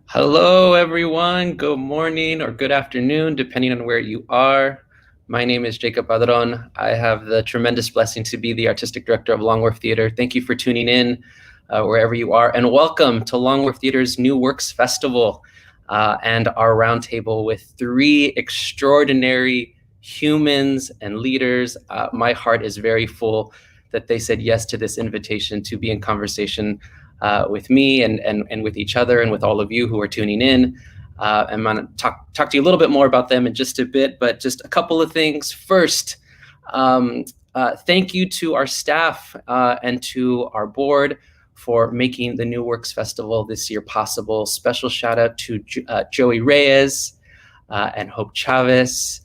Hello, everyone. Good morning or good afternoon, depending on where you are. My name is Jacob Padron. I have the tremendous blessing to be the artistic director of Longwharf Theater. Thank you for tuning in wherever you are, and welcome to Longwharf Theater's New Works Festival and our roundtable with three extraordinary humans and leaders. My heart is very full that they said yes to this invitation to be in conversation with me and with each other and with all of you who are tuning in. I'm going to talk to you a little bit more about them in just a bit, but just a couple of things. First, thank you to our staff and to our board for making the New Works Festival this year possible. Special shout out to Joey Reyes and Hope Chavez,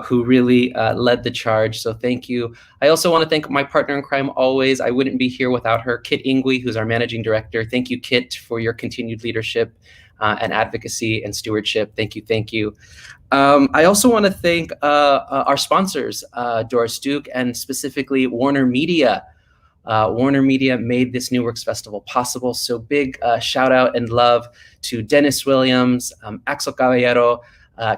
who really led the charge. So thank you. I also want to thank my partner in crime always. I wouldn't be here without her, Kit Ingwe, who's our managing director. Thank you, Kit, for your continued leadership and advocacy and stewardship. Thank you, thank you. I also want to thank our sponsors, Doris Duke, and specifically Warner Media. Warner Media made this New Works Festival possible. So big shout out and love to Dennis Williams, Axel Caballero,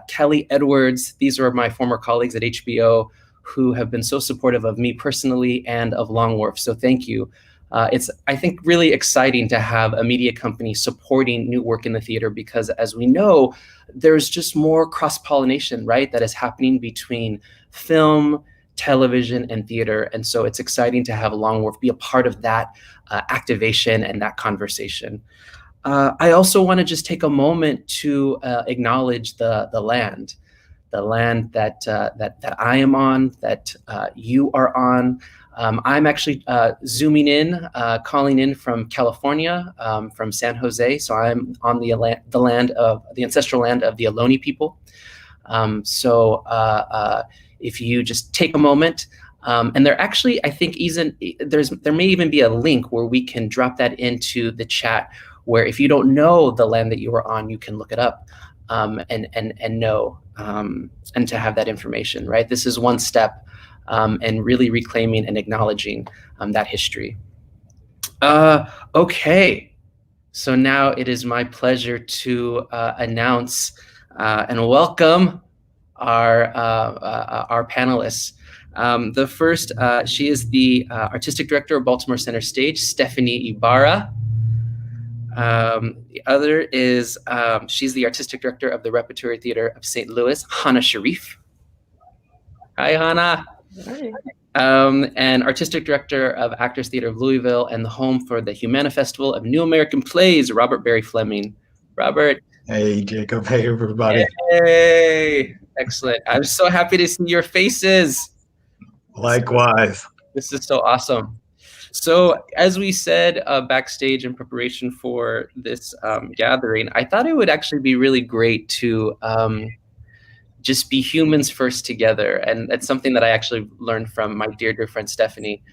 Kelly Edwards. These are my former colleagues at HBO who have been so supportive of me personally and of Longwharf. So thank you. It's, I think, really exciting to have a media company supporting new work in the theater because, as we know, there's just more cross-pollination, right, that is happening between film, television, and theater. And so it's exciting to have Longwharf be a part of that activation and that conversation. I also want to just take a moment to acknowledge the land that I am on, that you are on. I'm actually zooming in, calling in from California, from San Jose. So I'm on the ancestral land of the Ohlone people. If you just take a moment, and there actually, I think, there may even be a link where we can drop that into the chat, where if you don't know the land that you are on, you can look it up and know, and to have that information, right? This is one step and really reclaiming and acknowledging that history. Okay, so now it is my pleasure to announce and welcome our panelists. The first, she is the artistic director of Baltimore Center Stage, Stephanie Ibarra. The other is, she's the artistic director of the Repertory Theater of St. Louis, Hannah Sharif. Hi, Hannah. Hi. And artistic director of Actors Theater of Louisville and the home for the Humana Festival of New American Plays, Robert Barry Fleming. Robert. Hey, Jacob. Hey, everybody. Hey, excellent. I'm so happy to see your faces. Likewise. This is so awesome. So as we said backstage in preparation for this gathering, I thought it would actually be really great to just be humans first together. And that's something that I actually learned from my dear friend, Stephanie.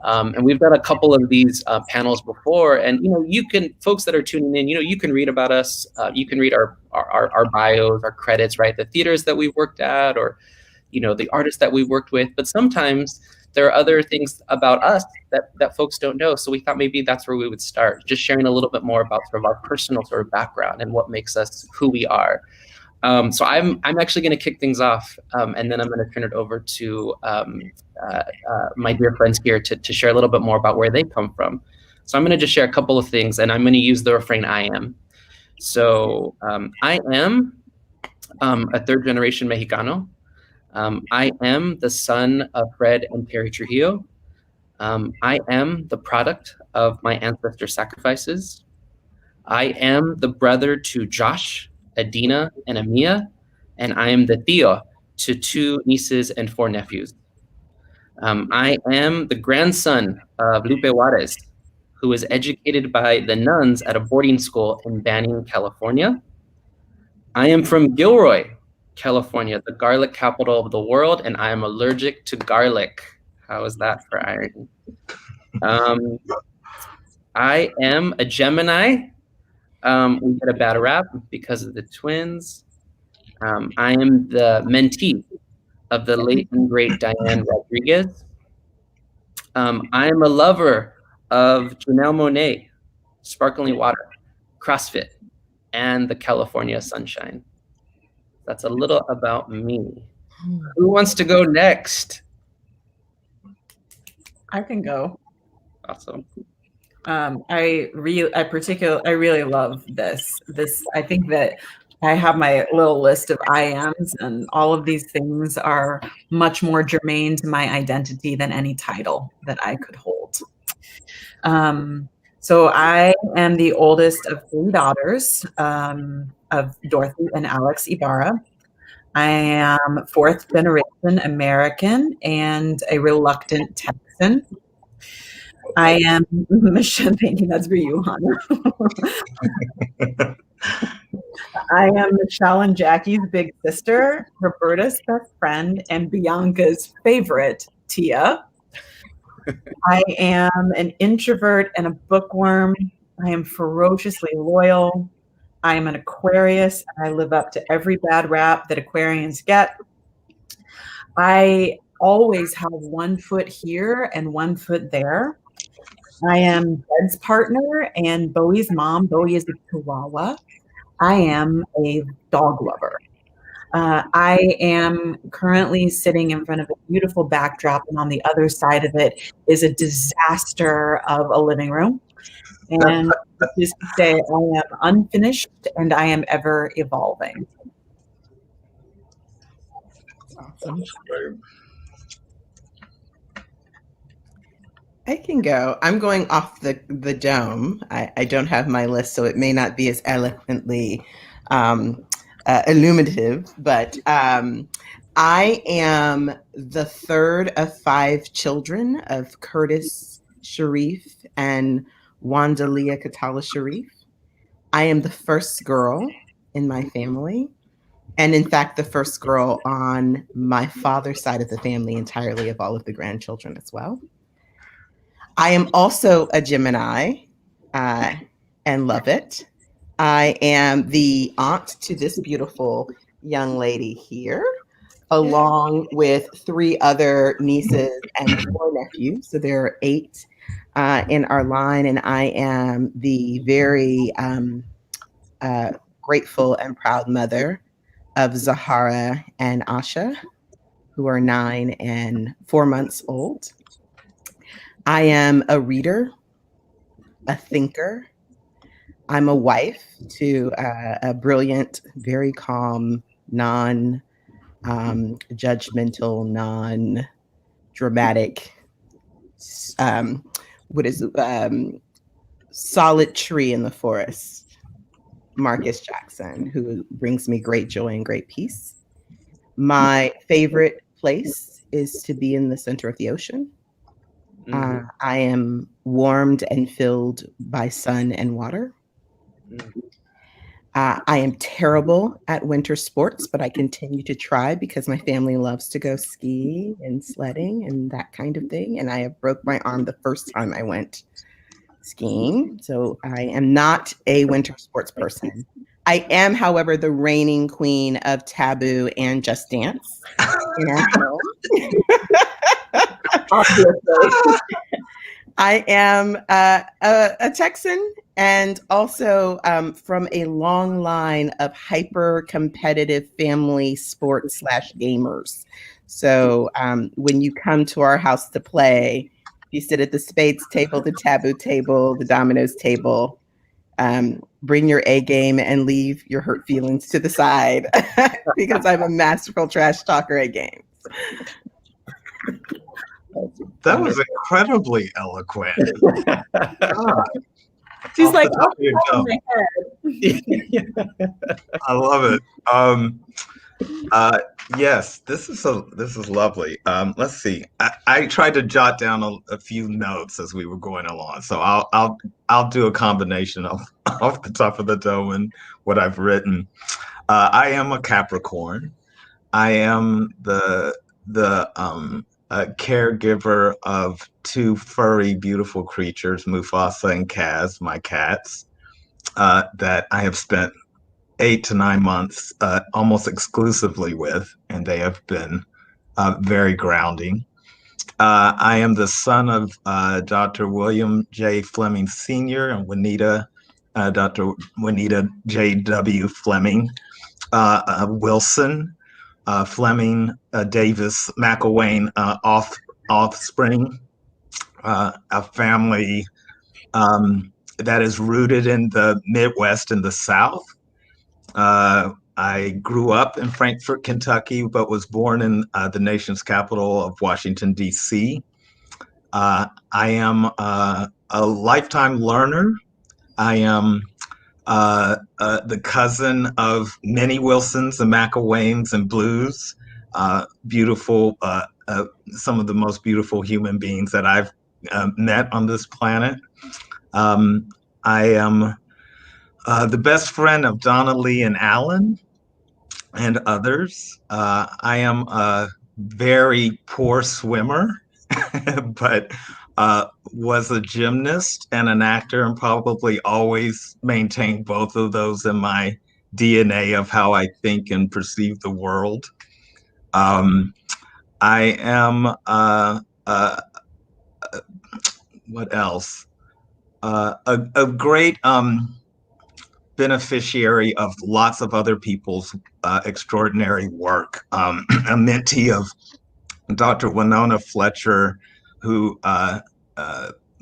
And we've done a couple of these panels before, and folks that are tuning in, you can read about us. You can read our bios, our credits, right? The theaters that we've worked at, or the artists that we've worked with. But sometimes there are other things about us that folks don't know. So we thought maybe that's where we would start, just sharing a little bit more about sort of our personal sort of background and what makes us who we are. So I'm actually going to kick things off, and then I'm going to turn it over to my dear friends here to share a little bit more about where they come from. So I'm going to just share a couple of things, and I'm going to use the refrain "I am." So I am a third-generation Mexicano. I am the son of Fred and Terry Trujillo. I am the product of my ancestors' sacrifices. I am the brother to Josh, Adina, and Amia, and I am the tío to 2 nieces and 4 nephews. I am the grandson of Lupe Juarez, who was educated by the nuns at a boarding school in Banning, California. I am from Gilroy, California, the garlic capital of the world, and I am allergic to garlic. How is that for irony? I am a Gemini. We get a bad rap because of the twins. I am the mentee of the late and great Diane Rodriguez. I am a lover of Janelle Monáe, sparkling water, CrossFit, and the California sunshine. That's a little about me. Who wants to go next? I can go. Awesome. I really love this. I think that I have my little list of I ams, and all of these things are much more germane to my identity than any title that I could hold. So I am the oldest of 3 daughters, of Dorothy and Alex Ibarra. I am 4th generation American and a reluctant Texan. I am Michelle. Thank you. That's for you, Hannah. I am Michelle and Jackie's big sister, Roberta's best friend, and Bianca's favorite, Tia. I am an introvert and a bookworm. I am ferociously loyal. I am an Aquarius. And I live up to every bad rap that Aquarians get. I always have 1 foot here and 1 foot there. I am Bed's partner and Bowie's mom. Bowie is a Chihuahua. I am a dog lover. I am currently sitting in front of a beautiful backdrop, and on the other side of it is a disaster of a living room. And just to say, I am unfinished and I am ever evolving. Awesome. I can go. I'm going off the dome. I don't have my list, so it may not be as eloquently illuminative, but I am the 3rd of 5 children of Curtis Sharif and Wandalia Katala Sharif. I am the first girl in my family, and in fact, the first girl on my father's side of the family entirely, of all of the grandchildren as well. I am also a Gemini and love it. I am the aunt to this beautiful young lady here, along with 3 other nieces and 4 nephews. So there are 8 in our line, and I am the very grateful and proud mother of Zahara and Asha, who are 9 and 4 months old. I am a reader, a thinker. I'm a wife to a brilliant, very calm, non-judgmental, non-dramatic, solid tree in the forest, Marcus Jackson, who brings me great joy and great peace. My favorite place is to be in the center of the ocean. I am warmed and filled by sun and water. I am terrible at winter sports, but I continue to try because my family loves to go skiing and sledding and that kind of thing. And I have broke my arm the first time I went skiing. So I am not a winter sports person. I am, however, the reigning queen of Taboo and Just Dance in our home. I am a Texan, and also from a long line of hyper competitive family sports / gamers. So when you come to our house to play, you sit at the spades table, the taboo table, the dominoes table, bring your A game and leave your hurt feelings to the side because I'm a masterful trash talker at games. That was incredibly eloquent. She's like, oh, my head. I love it. Yes, this is lovely. Let's see. I tried to jot down a few notes as we were going along, so I'll do a combination of off the top of the dome and what I've written. I am a Capricorn. I am the caregiver of 2 furry, beautiful creatures, Mufasa and Kaz, my cats, that I have spent 8 to 9 months almost exclusively with, and they have been very grounding. I am the son of Dr. William J. Fleming Sr. and Dr. Juanita J.W. Fleming Wilson, Fleming Davis McElwain offspring, a family that is rooted in the Midwest and the South. I grew up in Frankfort, Kentucky, but was born in the nation's capital of Washington, D.C. I am a lifetime learner. I am the cousin of many Wilsons and McElwains and Blues, beautiful, some of the most beautiful human beings that I've met on this planet. I am the best friend of Donna Lee and Alan and others. I am a very poor swimmer, but was a gymnast and an actor, and probably always maintained both of those in my DNA of how I think and perceive the world. I am what else? A great beneficiary of lots of other people's extraordinary work. A mentee of Dr. Winona Fletcher, who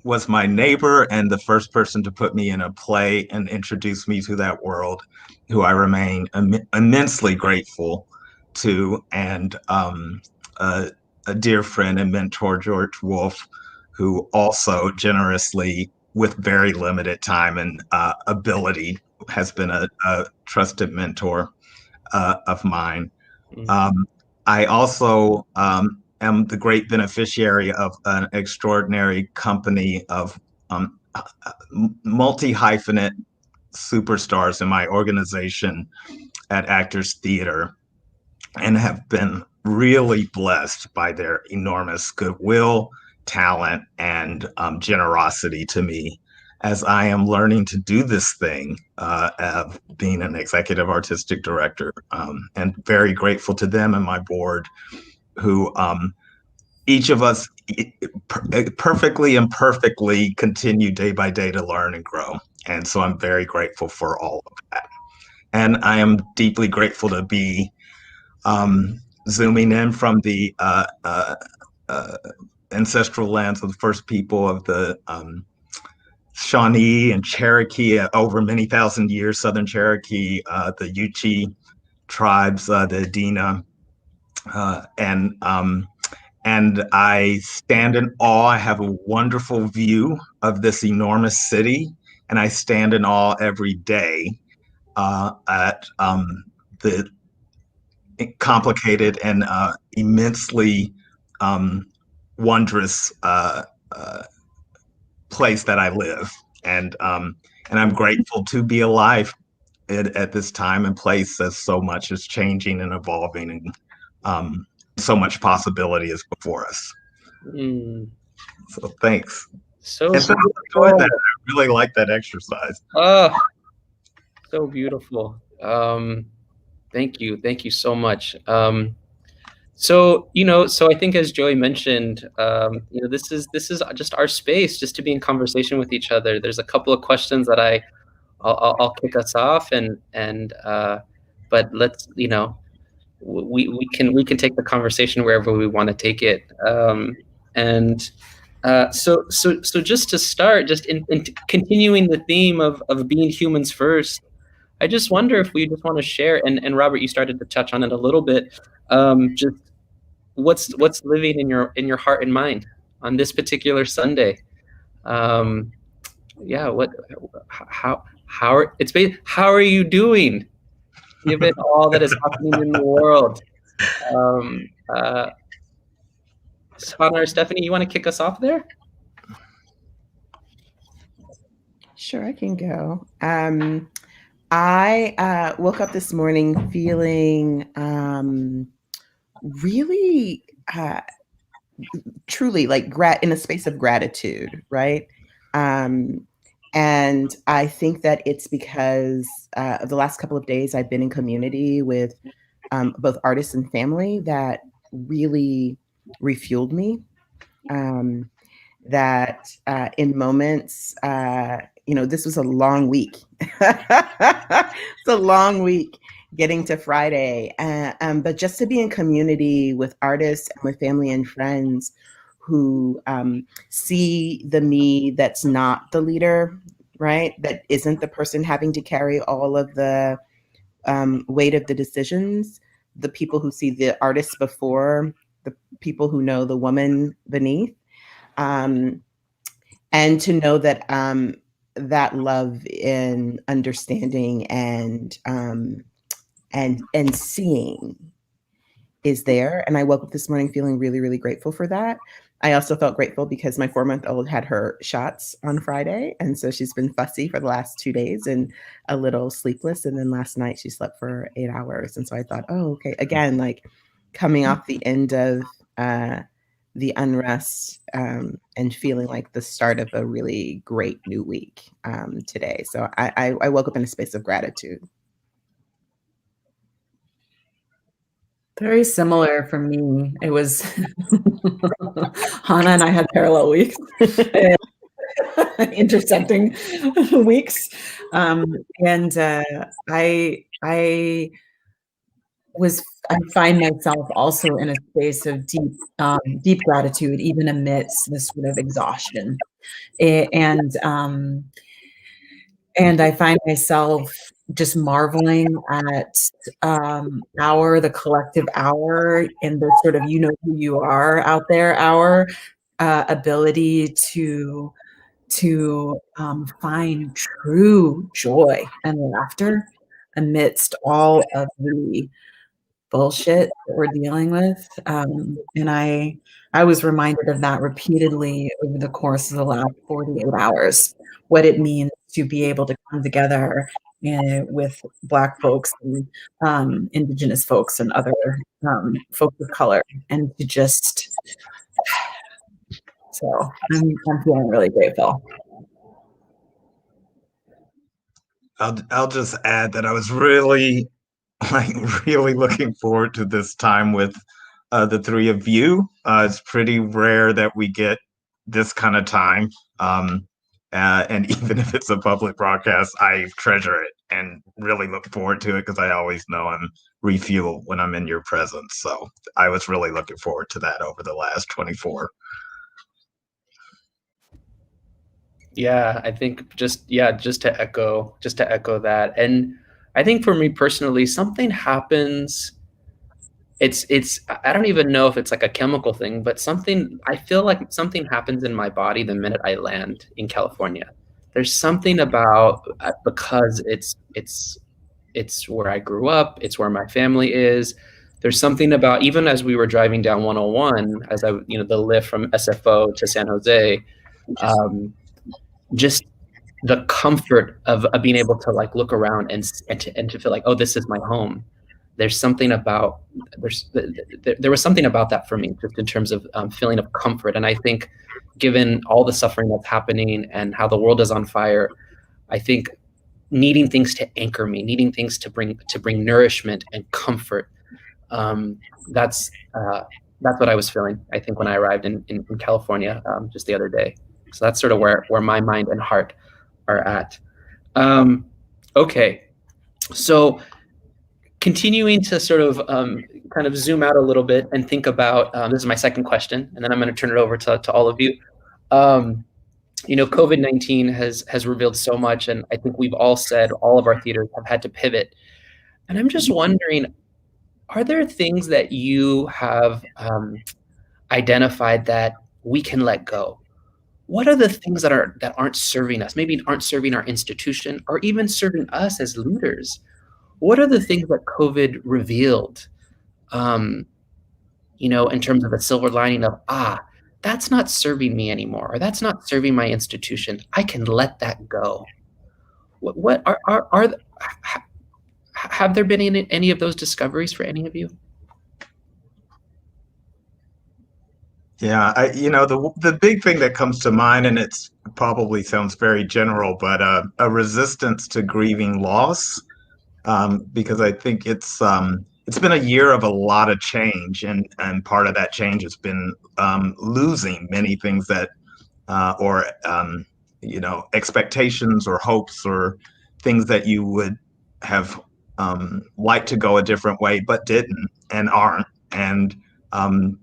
was my neighbor and the first person to put me in a play and introduce me to that world, who I remain immensely grateful to, and a dear friend and mentor, George Wolfe, who also generously, with very limited time and ability, has been a trusted mentor of mine. I also am the great beneficiary of an extraordinary company of multi-hyphenate superstars in my organization at Actors Theater, and have been really blessed by their enormous goodwill, talent, and generosity to me as I am learning to do this thing of being an executive artistic director, and very grateful to them and my board, who each of us perfectly and imperfectly continue day by day to learn and grow. And so I'm very grateful for all of that. And I am deeply grateful to be zooming in from the ancestral lands of the first people of the Shawnee and Cherokee over many thousand years, Southern Cherokee, the Yuchi tribes, the Adena, and I stand in awe. I have a wonderful view of this enormous city, and I stand in awe every day at the complicated and immensely wondrous place that I live, and I'm grateful to be alive at this time and place, as so much is changing and evolving, and so much possibility is before us. So thanks. So and so I enjoyed that. I really like that exercise. Oh, so beautiful. Thank you so much. So I think, as Joey mentioned, this is just our space, just to be in conversation with each other. There's a couple of questions that I'll kick us off, but let's, we can take the conversation wherever we want to take it. So just to start, just in continuing the theme of being humans first, I just wonder if we just want to share, and Robert, you started to touch on it a little bit, just what's living in your heart and mind on this particular Sunday. How are you doing given all that is happening in the world? Savannah or Stephanie, you want to kick us off there? Sure, I can go. I woke up this morning feeling really truly like in a space of gratitude, right? And I think that it's because of the last couple of days I've been in community with both artists and family that really refueled me. That in moments, this was a long week. It's a long week getting to Friday. But just to be in community with artists and with family and friends who see the me that's not the leader, right? That isn't the person having to carry all of the weight of the decisions, the people who see the artists before, the people who know the woman beneath. And to know that that love and understanding and seeing is there. And I woke up this morning feeling really, really grateful for that. I also felt grateful because my 4-month-old had her shots on Friday. And so she's been fussy for the last 2 days and a little sleepless. And then last night she slept for 8 hours. And so I thought, oh, okay. Again, like coming off the end of the unrest and feeling like the start of a really great new week today. So I woke up in a space of gratitude. Very similar for me. It was Hannah and I had parallel weeks, intersecting weeks, and I find myself also in a space of deep gratitude, even amidst this sort of exhaustion, and I find myself just marveling at the collective hour and the sort of who you are out there our ability to find true joy and laughter amidst all of the bullshit that we're dealing with. And I was reminded of that repeatedly over the course of the last 48 hours, what it means to be able to come together with Black folks and Indigenous folks and other folks of color, and to just, so I'm feeling really grateful. I'll just add that I was really looking forward to this time with the three of you. It's pretty rare that we get this kind of time. And even if it's a public broadcast, I treasure it and really look forward to it because I always know I'm refueled when I'm in your presence. So I was really looking forward to that over the last 24. Yeah, I think just to echo that. And I think for me personally, something happens. It's I don't even know if it's like a chemical thing, but I feel like something happens in my body the minute I land in California. There's something about, because it's where I grew up, it's where my family is. There's something about, even as we were driving down 101, as the lift from SFO to San Jose, just the comfort of being able to like look around and to feel like, oh, this is my home. There's something about there was something about that for me, just in terms of feeling of comfort. And I think, given all the suffering that's happening and how the world is on fire, I think needing things to anchor me, needing things to bring nourishment and comfort. That's what I was feeling, I think, when I arrived in California just the other day. So that's sort of where my mind and heart are at. Okay, so continuing to sort of kind of zoom out a little bit and think about, this is my second question, and then I'm going to turn it over to all of you. COVID-19 has revealed so much, and I think we've all said all of our theaters have had to pivot. And I'm just wondering, are there things that you have identified that we can let go? What are the things that aren't serving us, maybe aren't serving our institution, or even serving us as leaders? What are the things that COVID revealed, in terms of a silver lining of, that's not serving me anymore, or that's not serving my institution. I can let that go. What have there been any of those discoveries for any of you? Yeah, the big thing that comes to mind, and it's probably sounds very general, but a resistance to grieving loss, because I think it's it's been a year of a lot of change, and part of that change has been losing many things that or expectations or hopes or things that you would have liked to go a different way but didn't and aren't. And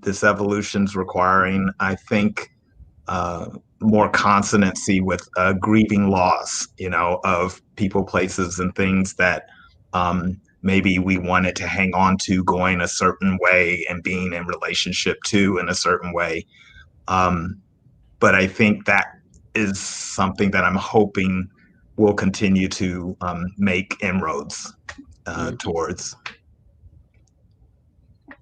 this evolution's requiring, I think, more consonancy with grieving loss, of people, places, and things that maybe we wanted to hang on to going a certain way and being in relationship to in a certain way. But I think that is something that I'm hoping will continue to make inroads towards,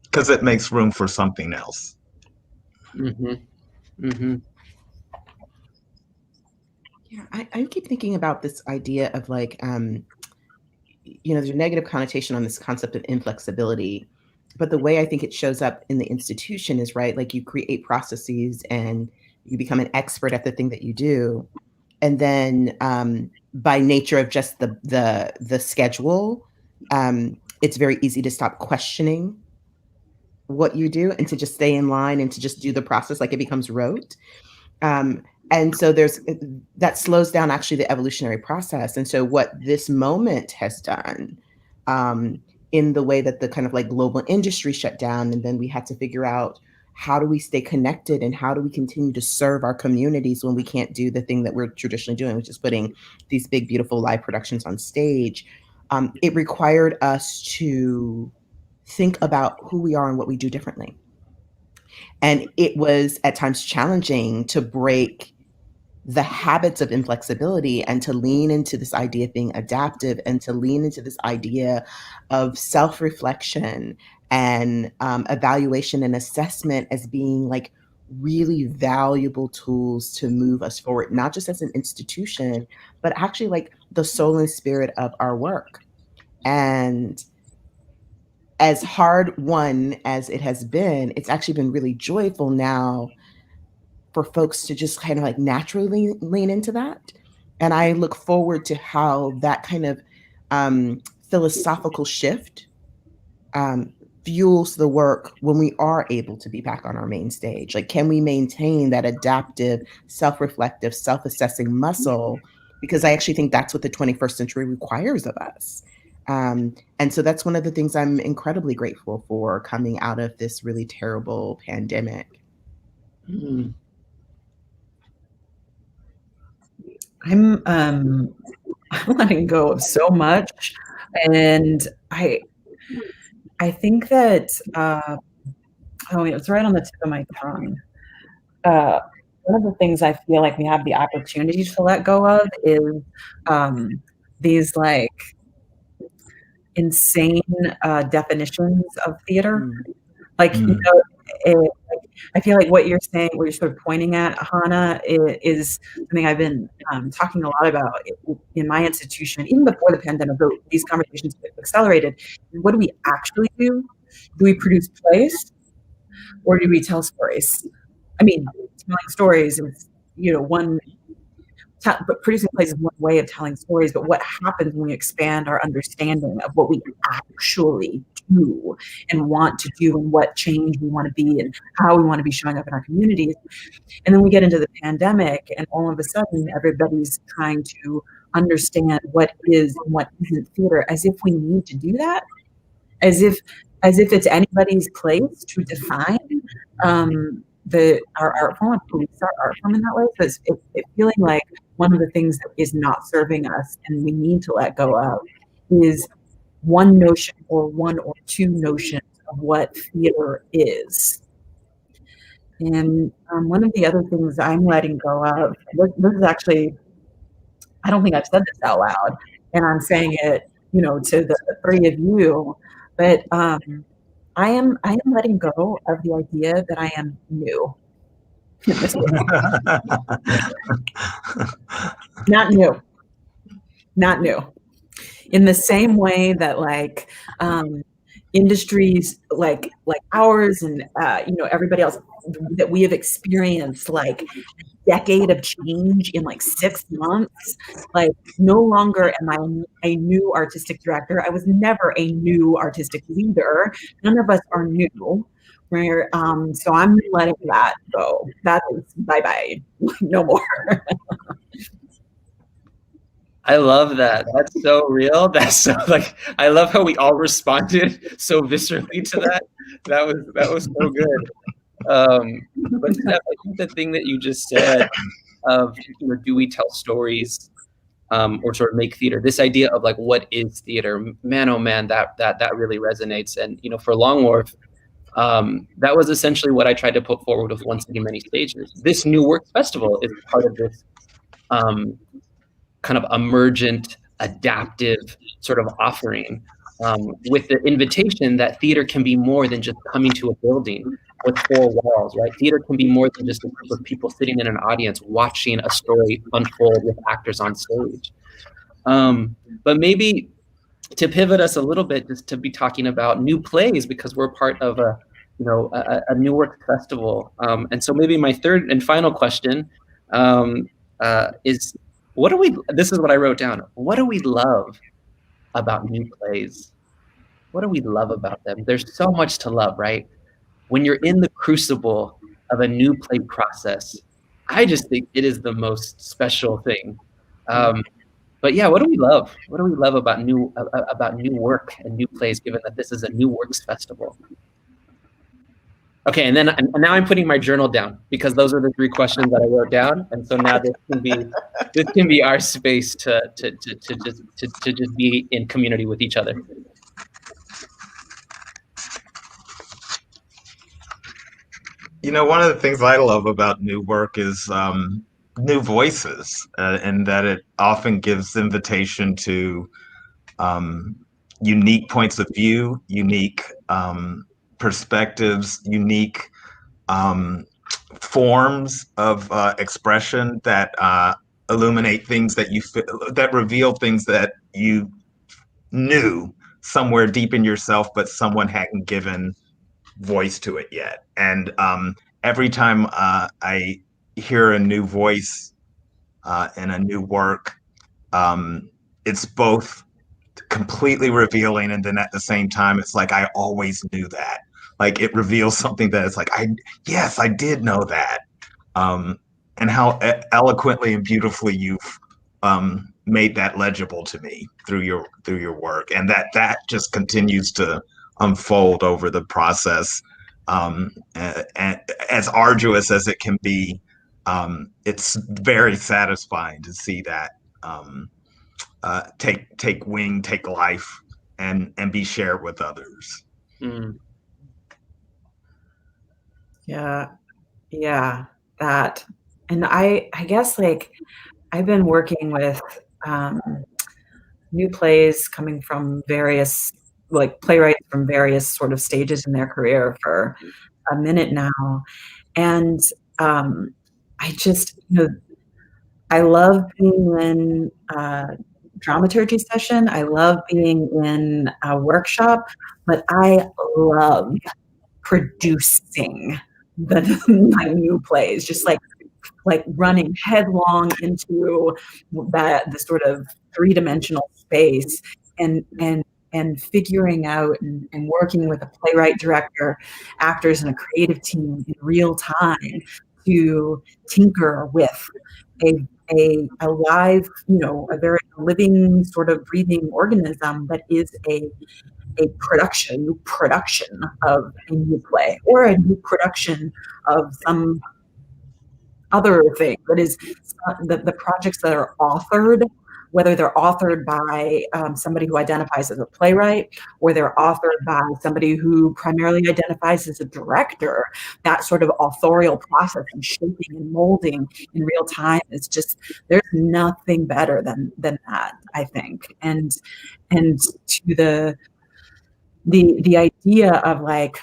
because it makes room for something else. Mm-hmm. Mm-hmm. Yeah, I keep thinking about this idea of like, there's a negative connotation on this concept of inflexibility, but the way I think it shows up in the institution is, right, like you create processes and you become an expert at the thing that you do, and then by nature of just the schedule, it's very easy to stop questioning what you do and to just stay in line and to just do the process, like it becomes rote. And so that slows down actually the evolutionary process. And so what this moment has done, in the way that the kind of like global industry shut down, and then we had to figure out how do we stay connected and how do we continue to serve our communities when we can't do the thing that we're traditionally doing, which is putting these big, beautiful live productions on stage. It required us to think about who we are and what we do differently. And it was at times challenging to break the habits of inflexibility and to lean into this idea of being adaptive and to lean into this idea of self-reflection and evaluation and assessment as being like really valuable tools to move us forward, not just as an institution, but actually like the soul and spirit of our work. And as hard won as it has been, it's actually been really joyful now for folks to just kind of like naturally lean into that. And I look forward to how that kind of philosophical shift fuels the work when we are able to be back on our main stage. Like, can we maintain that adaptive, self-reflective, self-assessing muscle? Because I actually think that's what the 21st century requires of us. And so that's one of the things I'm incredibly grateful for coming out of this really terrible pandemic. Mm-hmm. I'm letting go of so much, and I think that it's right on the tip of my tongue. One of the things I feel like we have the opportunity to let go of is these like insane definitions of theater. Like, I feel like what you're saying, what you're sort of pointing at, Hannah, is something I've been talking a lot about in my institution, even before the pandemic. These conversations accelerated. What do we actually do? Do we produce plays, or do we tell stories? I mean, telling stories is, one. But producing plays is one way of telling stories. But what happens when we expand our understanding of what we actually do and want to do, and what change we want to be, and how we want to be showing up in our communities? And then we get into the pandemic, and all of a sudden, everybody's trying to understand what is and what isn't theater, as if we need to do that, as if it's anybody's place to define our art form, police our art form in that way. Because it feeling like one of the things that is not serving us and we need to let go of is one notion or one or two notions of what theater is. And one of the other things I'm letting go of, this is actually, I don't think I've said this out loud, and I'm saying it, to the three of you, but I am letting go of the idea that I am new. Not new. In the same way that like industries like ours and everybody else that we have experienced like decade of change in like 6 months. Like, no longer am I a new artistic director. I was never a new artistic leader. None of us are new. So I'm letting that go. That is bye-bye. No more. I love that. That's so real. That's so like I love how we all responded so viscerally to that. That was so good. But Steph, I think the thing that you just said of do we tell stories or sort of make theater? This idea of like what is theater? Man, oh man, that really resonates. And for Long Wharf, that was essentially what I tried to put forward with One City, Many Stages. This New Works Festival is part of this kind of emergent, adaptive sort of offering with the invitation that theater can be more than just coming to a building with 4 walls, right? Theater can be more than just a group of people sitting in an audience watching a story unfold with actors on stage. But maybe to pivot us a little bit, just to be talking about new plays, because we're part of a New Work Festival. And so maybe my third and final question is, this is what I wrote down. What do we love about new plays? What do we love about them? There's so much to love, right? When you're in the crucible of a new play process, I just think it is the most special thing. But yeah, what do we love? What do we love about new work and new plays, given that this is a New Works Festival? Okay, and now I'm putting my journal down because those are the 3 questions that I wrote down, and so now this can be our space to just be in community with each other. One of the things I love about new work is new voices, and that it often gives invitation to unique points of view, unique perspectives, unique forms of expression that illuminate things that reveal things that you knew somewhere deep in yourself, but someone hadn't given voice to it yet. And every time I hear a new voice in a new work, it's both completely revealing, and then at the same time it's like I always knew that. Like, it reveals something that it's like yes, I did know that. And how eloquently and beautifully you've made that legible to me through your work, and that just continues to unfold over the process. And as arduous as it can be, it's very satisfying to see that take wing, take life, and be shared with others. Yeah, that. And I guess, like, I've been working with new plays coming from various, like, playwrights from various sort of stages in their career for a minute now. And I just, I love being in a dramaturgy session. I love being in a workshop, but I love producing my new plays, just like running headlong into the sort of 3-dimensional space and figuring out and working with a playwright, director, actors, and a creative team in real time to tinker with a live, a very living, sort of breathing organism that is a new production of a new play, or a new production of some other thing that is the projects that are authored, whether they're authored by somebody who identifies as a playwright, or they're authored by somebody who primarily identifies as a director. That sort of authorial process and shaping and molding in real time is just, there's nothing better than that, I think. And to the idea of, like,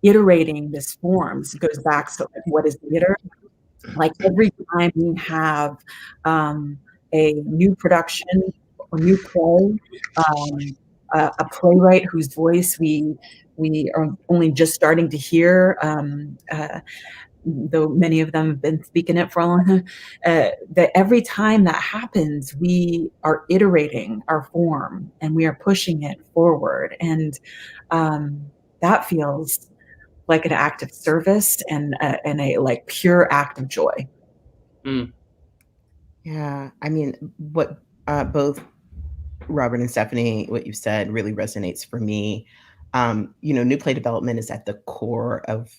iterating this forms goes back to what is theater. Like, every time we have a new production or new play, a playwright whose voice we we are only just starting to hear, though many of them have been speaking it for a long time, that every time that happens, we are iterating our form and we are pushing it forward. And that feels like an act of service and a like pure act of joy. Mm. Yeah, I mean, what both Robert and Stephanie, what you said really resonates for me. New play development is at the core of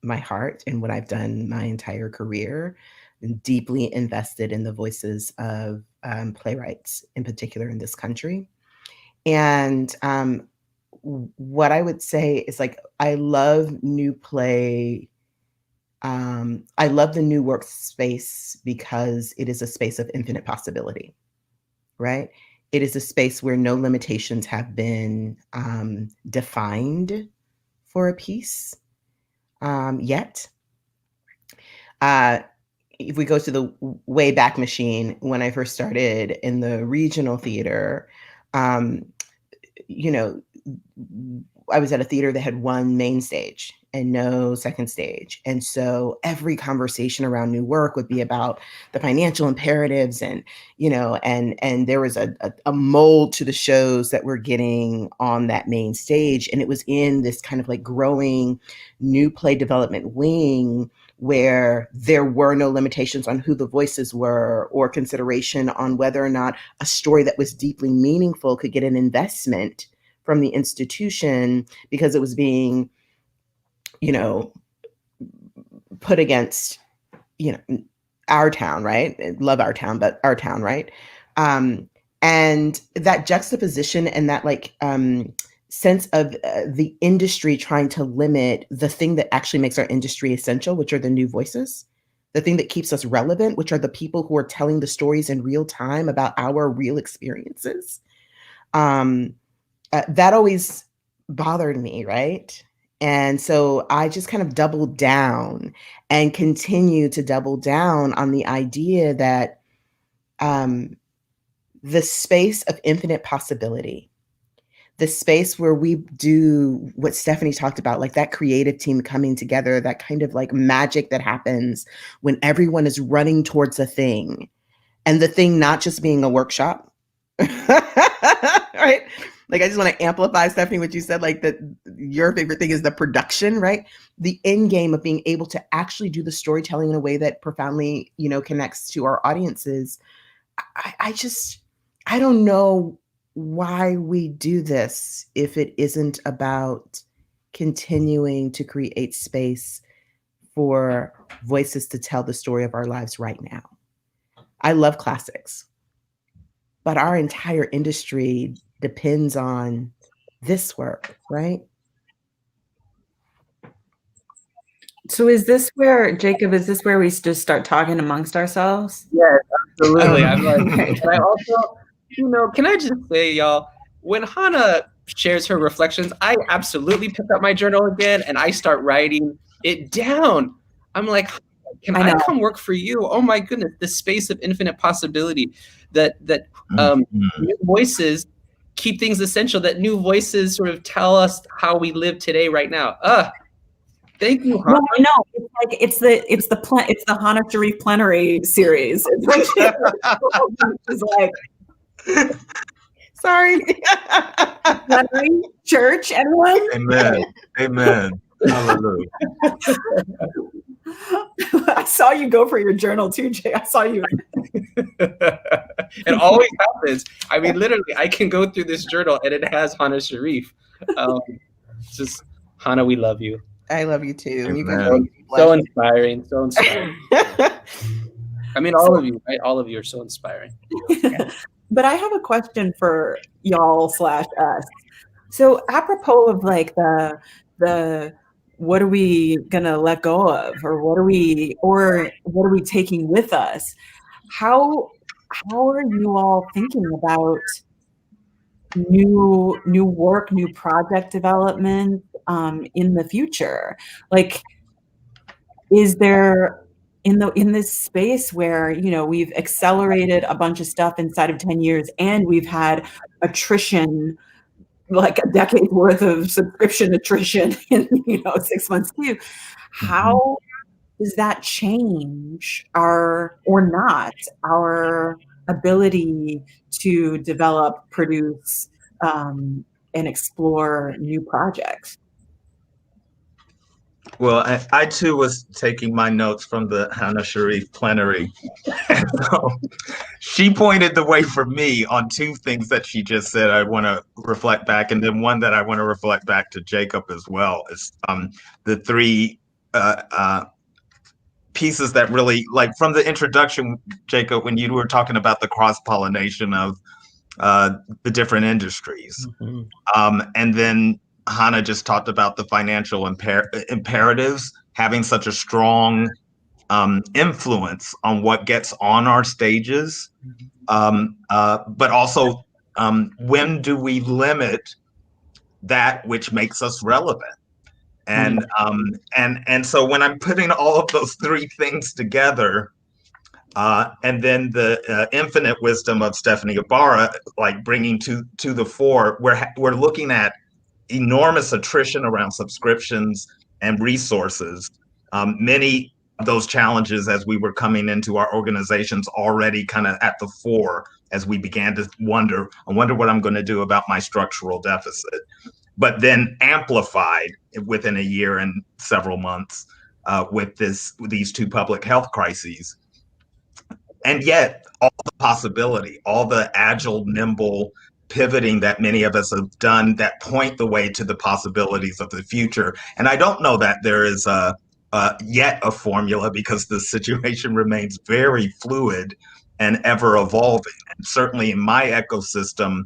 my heart and what I've done my entire career. I'm deeply invested in the voices of playwrights, in particular in this country. And what I would say is like, I love new play. I love the new workspace because it is a space of infinite possibility, right? It is a space where no limitations have been defined for a piece yet. If we go to the way back machine, when I first started in the regional theater, I was at a theater that had one main stage and no second stage. And so every conversation around new work would be about the financial imperatives and there was a mold to the shows that were getting on that main stage. And it was in this kind of like growing new play development wing where there were no limitations on who the voices were or consideration on whether or not a story that was deeply meaningful could get an investment from the institution because it was being, put against, our town, right? Love our town, but our town, right? And that juxtaposition and that sense of the industry trying to limit the thing that actually makes our industry essential, which are the new voices, the thing that keeps us relevant, which are the people who are telling the stories in real time about our real experiences. That always bothered me, right? And so I just kind of doubled down and continue to double down on the idea that the space of infinite possibility, the space where we do what Stephanie talked about, like that creative team coming together, that kind of like magic that happens when everyone is running towards a thing and the thing not just being a workshop, right? Like, I just want to amplify, Stephanie, what you said, like that your favorite thing is the production, right? The end game of being able to actually do the storytelling in a way that profoundly, connects to our audiences. I don't know why we do this if it isn't about continuing to create space for voices to tell the story of our lives right now. I love classics, but our entire industry depends on this work, right? So is this where, Jacob, we just start talking amongst ourselves? Yes, absolutely. I'm like, but I also, can I just say, y'all, when Hannah shares her reflections, I absolutely pick up my journal again and I start writing it down. I'm like, can I come work for you? Oh my goodness, the space of infinite possibility that new voices keep things essential, that new voices sort of tell us how we live today, right now. Thank you, Hannah. No, I know. It's the Hannah Sharif plenary series. It's like sorry. Plenary church, everyone. Amen. Hallelujah. I saw you go for your journal too, Jay. I saw you. It always happens. I mean, literally, I can go through this journal and it has Hannah Sharif. Just Hannah, we love you. I love you too. So inspiring. So inspiring. I mean, all of you, right? All of you are so inspiring. But I have a question for y'all / us. So apropos of like the what are we gonna let go of, or what are we taking with us? How are you all thinking about new work, new project development in the future? Like, is there in this space where we've accelerated a bunch of stuff inside of 10 years and we've had attrition like a decade's worth of subscription attrition in 6 months too. How does that change our ability to develop, produce, and explore new projects? Well, I too was taking my notes from the Hannah Sharif plenary. And so she pointed the way for me on two things that she just said I want to reflect back, and then one that I want to reflect back to Jacob as well is the three pieces that really, like from the introduction, Jacob, when you were talking about the cross-pollination of the different industries. And then Hannah just talked about the financial imperatives having such a strong influence on what gets on our stages. But also, when do we limit that which makes us relevant? And so when I'm putting all of those three things together, and then the infinite wisdom of Stephanie Ibarra, like bringing to the fore, we're looking at enormous attrition around subscriptions and resources. Many of those challenges, as we were coming into our organizations, already kind of at the fore as we began to wonder what I'm going to do about my structural deficit. But then amplified within a year and several months with these two public health crises. And yet, all the possibility, all the agile, nimble pivoting that many of us have done that point the way to the possibilities of the future. And I don't know that there is yet a formula, because the situation remains very fluid and ever evolving. And certainly in my ecosystem,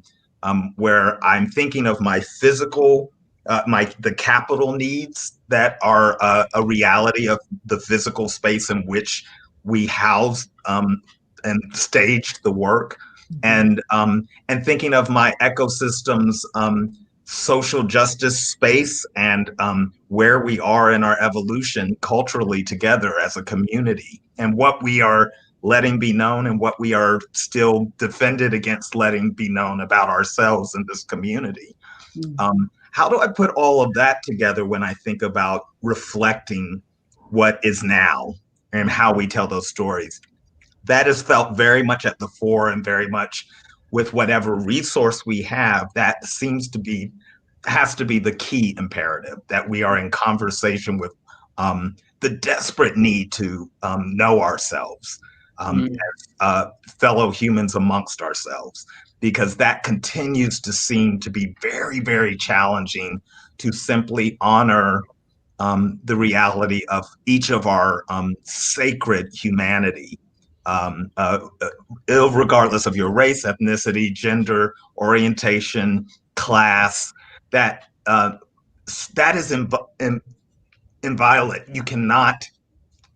where I'm thinking of my physical, the capital needs that are a reality of the physical space in which we house and staged the work, and thinking of my ecosystem's social justice space and where we are in our evolution culturally together as a community, and what we are letting be known and what we are still defended against letting be known about ourselves in this community. How do I put all of that together when I think about reflecting what is now and how we tell those stories? That is felt very much at the fore, and very much with whatever resource we have, that has to be the key imperative, that we are in conversation with the desperate need to know ourselves as fellow humans amongst ourselves, because that continues to seem to be very, very challenging to simply honor the reality of each of our sacred humanity, regardless of your race, ethnicity, gender, orientation, class. That is inviolate. You cannot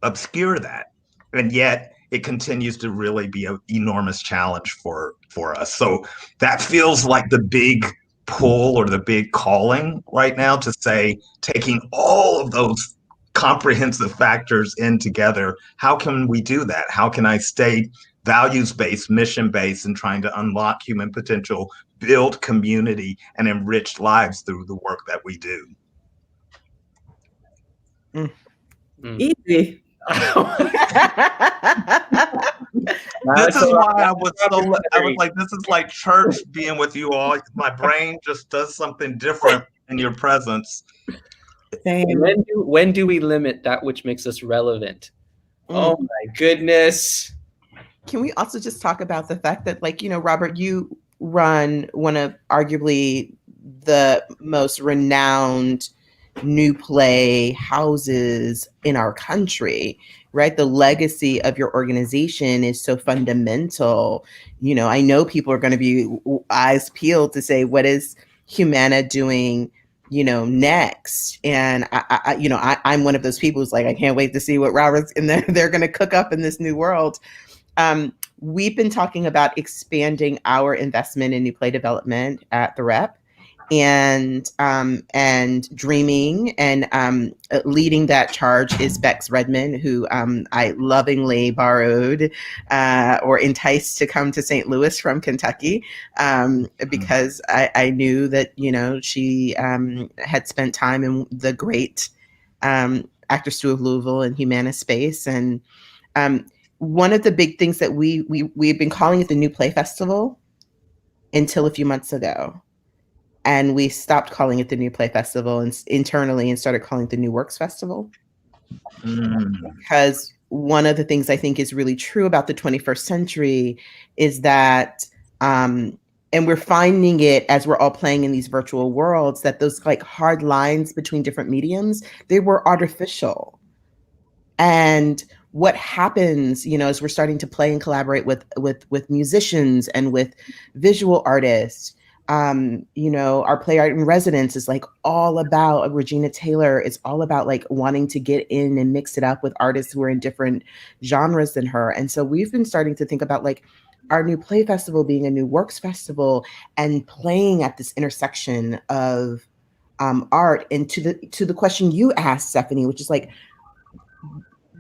obscure that, and yet it continues to really be an enormous challenge for us. So that feels like the big pull or the big calling right now, to say, taking all of those comprehensive factors in together, how can we do that? How can I stay values-based, mission-based, and trying to unlock human potential, build community, and enrich lives through the work that we do? Easy. This is why I was like, this is like church being with you all. My brain just does something different in your presence. When do we limit that which makes us relevant? Oh my goodness. Can we also just talk about the fact that, like, Robert, you run one of arguably the most renowned new play houses in our country, right? The legacy of your organization is so fundamental. I know people are going to be eyes peeled to say, what is Humana doing, next? And I'm one of those people who's like, I can't wait to see what Robert's and they're going to cook up in this new world. We've been talking about expanding our investment in new play development at the Rep. and dreaming, and leading that charge is Bex Redmond, who I lovingly borrowed or enticed to come to St. Louis from Kentucky, because I knew that, you know, she had spent time in the great Actor Stew of Louisville and Humana space. And one of the big things that we've been calling it the New Play Festival until a few months ago. And we stopped calling it the New Play Festival internally and started calling it the New Works Festival. Because one of the things I think is really true about the 21st century is that, and we're finding it as we're all playing in these virtual worlds, that those like hard lines between different mediums, they were artificial. And what happens, you know, as we're starting to play and collaborate with musicians and with visual artists, you know, our Play Art in Residence is like all about Regina Taylor. It's all about like wanting to get in and mix it up with artists who are in different genres than her. And so we've been starting to think about like our New Play Festival being a New Works Festival and playing at this intersection of art. And to the question you asked, Stephanie, which is like,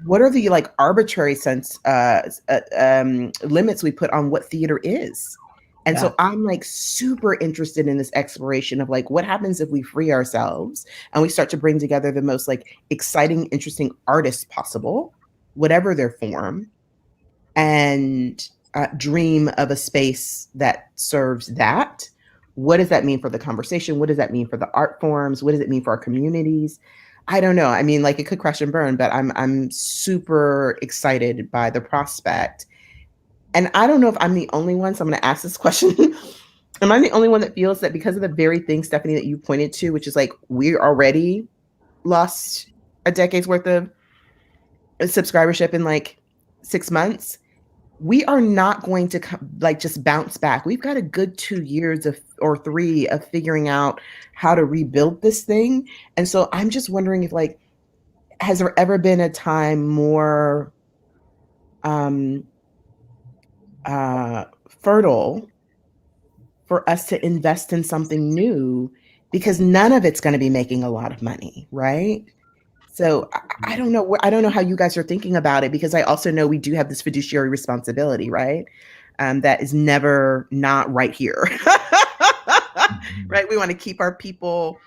what are the like arbitrary limits we put on what theater is? And so I'm like super interested in this exploration of like, what happens if we free ourselves and we start to bring together the most like exciting, interesting artists possible, whatever their form, and dream of a space that serves that. What does that mean for the conversation? What does that mean for the art forms? What does it mean for our communities? I don't know. I mean, like it could crash and burn, but I'm super excited by the prospect. And I don't know if I'm the only one, so I'm going to ask this question. Am I the only one that feels that because of the very thing, Stephanie, that you pointed to, which is like we already lost a decade's worth of subscribership in like 6 months, we are not going to like just bounce back. We've got a good 2 years or 3 of figuring out how to rebuild this thing. And so I'm just wondering if like, has there ever been a time more fertile for us to invest in something new, because none of it's going to be making a lot of money, right? So I don't know. I don't know how you guys are thinking about it, because I also know we do have this fiduciary responsibility, right? That is never not right here, right? We want to keep our people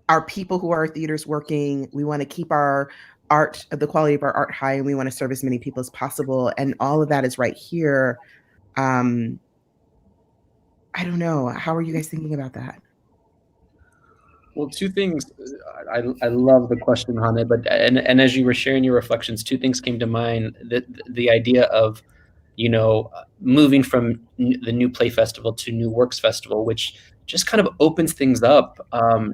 who are our theaters working. We want to keep our art, the quality of our art high, and we want to serve as many people as possible. And all of that is right here. I don't know. How are you guys thinking about that? Well, 2 things. I love the question, Hannah, but and as you were sharing your reflections, 2 things came to mind. The idea of, you know, moving from the New Play Festival to New Works Festival, which just kind of opens things up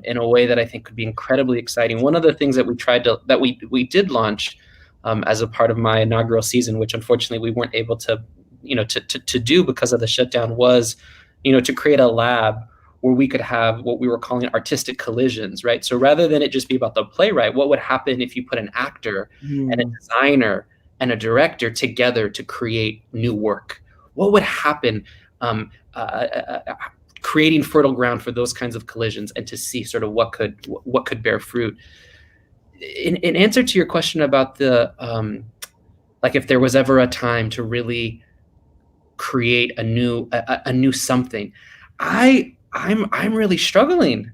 in a way that I think could be incredibly exciting. One of the things that we did launch as a part of my inaugural season, which unfortunately we weren't able to, you know, to do because of the shutdown, was, you know, to create a lab where we could have what we were calling artistic collisions, right? So rather than it just be about the playwright, what would happen if you put an actor and a designer and a director together to create new work? What would happen? Creating fertile ground for those kinds of collisions and to see sort of what could bear fruit. In answer to your question about the like if there was ever a time to really create a new something, I'm really struggling.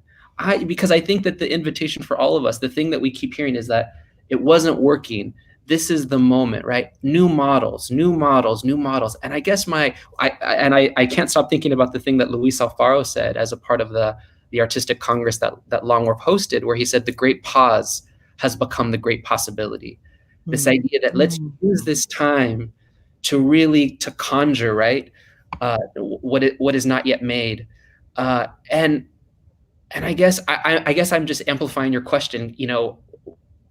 Because I think that the invitation for all of us, the thing that we keep hearing is that it wasn't working. This is the moment, right? New models. And I guess I can't stop thinking about the thing that Luis Alfaro said as a part of the Artistic Congress that Longworth hosted, where he said the great pause has become the great possibility. This idea that let's use this time to really to conjure, right? What is not yet made. And I guess I'm just amplifying your question. You know,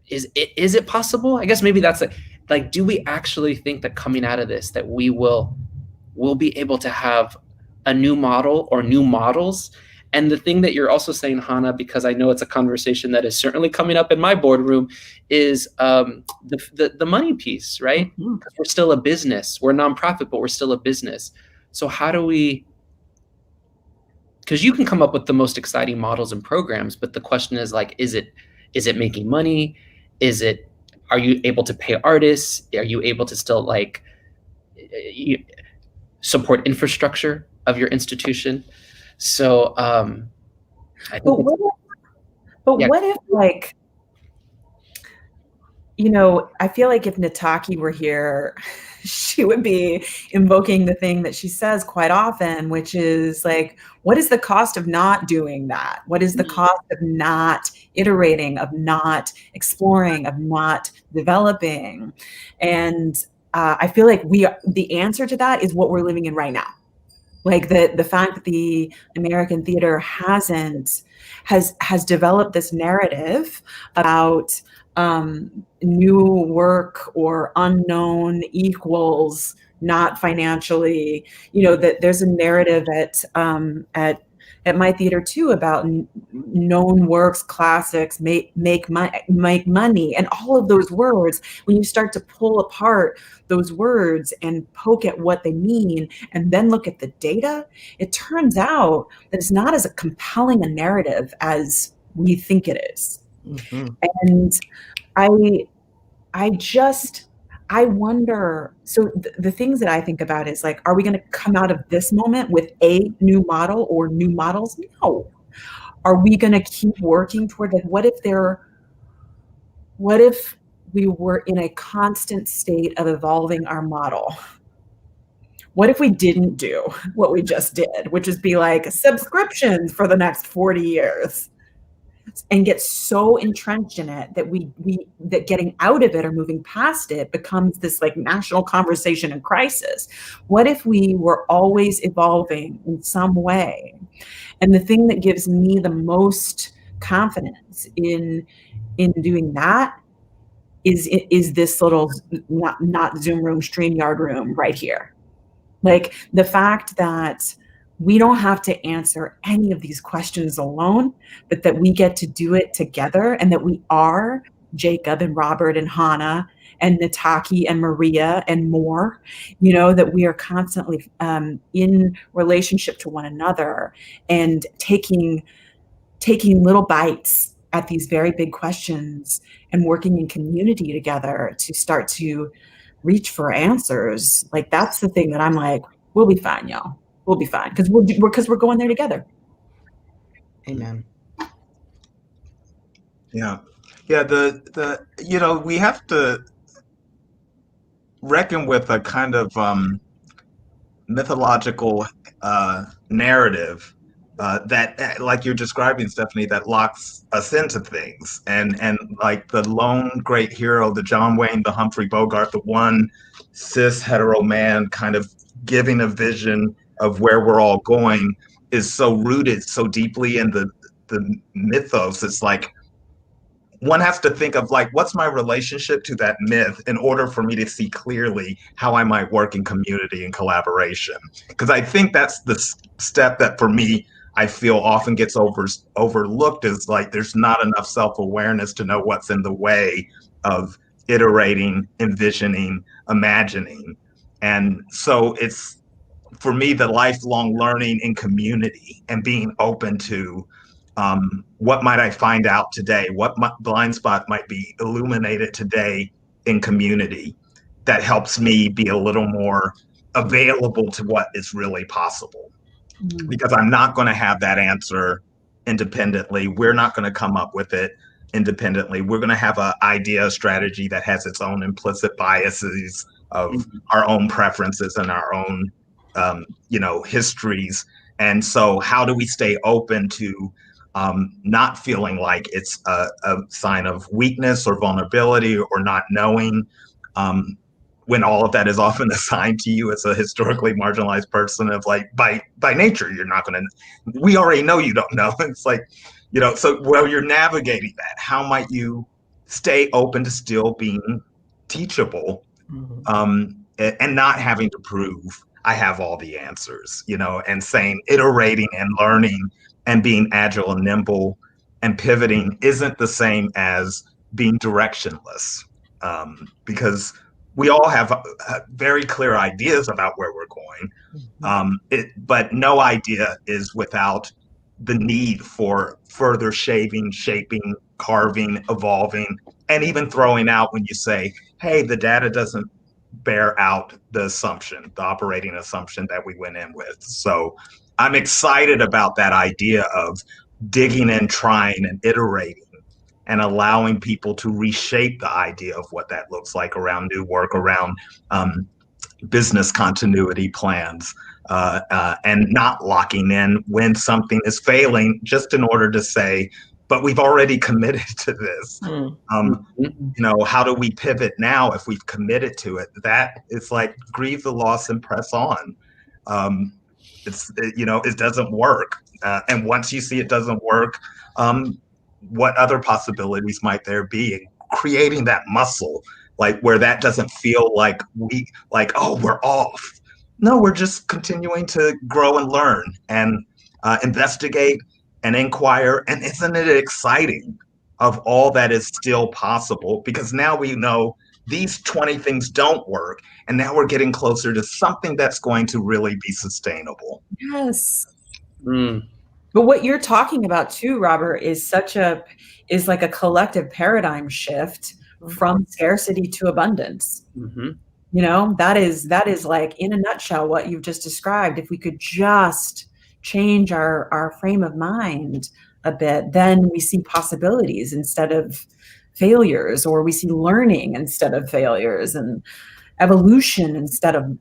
is it possible? I guess maybe that's like, do we actually think that coming out of this that we'll be able to have a new model or new models? And the thing that you're also saying, Hannah, because I know it's a conversation that is certainly coming up in my boardroom, is the money piece, right? Because we're still a business. We're a nonprofit, but we're still a business. So how do we because you can come up with the most exciting models and programs, but the question is like, is it making money? Are you able to pay artists? Are you able to still like support infrastructure of your institution? So I think what if like, you know, I feel like if Nataki were here, she would be invoking the thing that she says quite often, which is like, what is the cost of not doing that? What is the cost of not iterating, of not exploring, of not developing? And I feel like the answer to that is what we're living in right now. Like the fact that the American theater has developed this narrative about new work or unknown equals not financially, you know, that there's a narrative at my theater too about known works, classics, make money, and all of those words. When you start to pull apart those words and poke at what they mean, and then look at the data, it turns out that it's not as a compelling a narrative as we think it is. Mm-hmm. And I wonder, so the things that I think about is like, are we going to come out of this moment with a new model or new models? No. Are we going to keep working toward like, what if we were in a constant state of evolving our model? What if we didn't do what we just did, which is be like subscriptions for the next 40 years? And get so entrenched in it that that getting out of it or moving past it becomes this like national conversation and crisis. What if we were always evolving in some way? And the thing that gives me the most confidence in doing that is this little not Zoom room, StreamYard room right here. Like the fact that we don't have to answer any of these questions alone, but that we get to do it together, and that we are Jacob and Robert and Hannah and Nataki and Maria and more, you know, that we are constantly in relationship to one another and taking little bites at these very big questions and working in community together to start to reach for answers. Like that's the thing that I'm like, we'll be fine, y'all. We'll be fine because we're going there together. Amen. Yeah. The you know, we have to reckon with a kind of mythological narrative that, like you're describing, Stephanie, that locks us into things, and like the lone great hero, the John Wayne, the Humphrey Bogart, the one cis hetero man kind of giving a vision of where we're all going, is so rooted so deeply in the mythos. It's like one has to think of like, what's my relationship to that myth in order for me to see clearly how I might work in community and collaboration. Because I think that's the step that for me, I feel often gets overlooked, is like there's not enough self-awareness to know what's in the way of iterating, envisioning, imagining. And so it's, for me, the lifelong learning in community and being open to what might I find out today? What blind spot might be illuminated today in community that helps me be a little more available to what is really possible? Because I'm not going to have that answer independently. We're not going to come up with it independently. We're going to have an idea, a strategy that has its own implicit biases of our own preferences and our own, histories. And so how do we stay open to not feeling like it's a sign of weakness or vulnerability or not knowing, when all of that is often assigned to you as a historically marginalized person of like, by nature, you're not going to, we already know you don't know. It's like, so while you're navigating that, how might you stay open to still being teachable, and not having to prove I have all the answers, and saying, iterating and learning and being agile and nimble and pivoting isn't the same as being directionless. Because we all have very clear ideas about where we're going, but no idea is without the need for further shaping, carving, evolving, and even throwing out when you say, hey, the data doesn't bear out the operating assumption that we went in with. So I'm excited about that idea of digging in, trying, and iterating, and allowing people to reshape the idea of what that looks like around new work, around business continuity plans, and not locking in when something is failing just in order to say, but we've already committed to this. How do we pivot now if we've committed to it? That it's like grieve the loss and press on. It doesn't work. And once you see it doesn't work, what other possibilities might there be? And creating that muscle, like where that doesn't feel like we're off. No, we're just continuing to grow and learn and investigate and inquire. And isn't it exciting of all that is still possible? Because now we know these 20 things don't work. And now we're getting closer to something that's going to really be sustainable. Yes. But what you're talking about too, Robert, is like a collective paradigm shift from scarcity to abundance. That is like, in a nutshell, what you've just described. If we could just change our frame of mind a bit, then we see possibilities instead of failures, or we see learning instead of failures, and evolution instead of,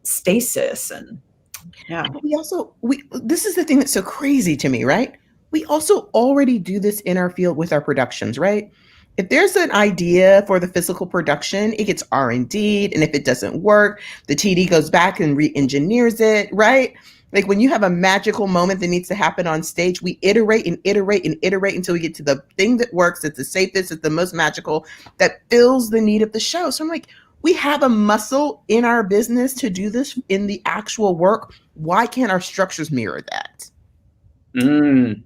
stasis. And yeah. This is the thing that's so crazy to me, right? We also already do this in our field with our productions, right? If there's an idea for the physical production, it gets R&D'd, and if it doesn't work, the TD goes back and re-engineers it, right? Like when you have a magical moment that needs to happen on stage, we iterate and iterate and iterate until we get to the thing that works, that's the safest, it's the most magical, that fills the need of the show. So I'm like, we have a muscle in our business to do this in the actual work. Why can't our structures mirror that? You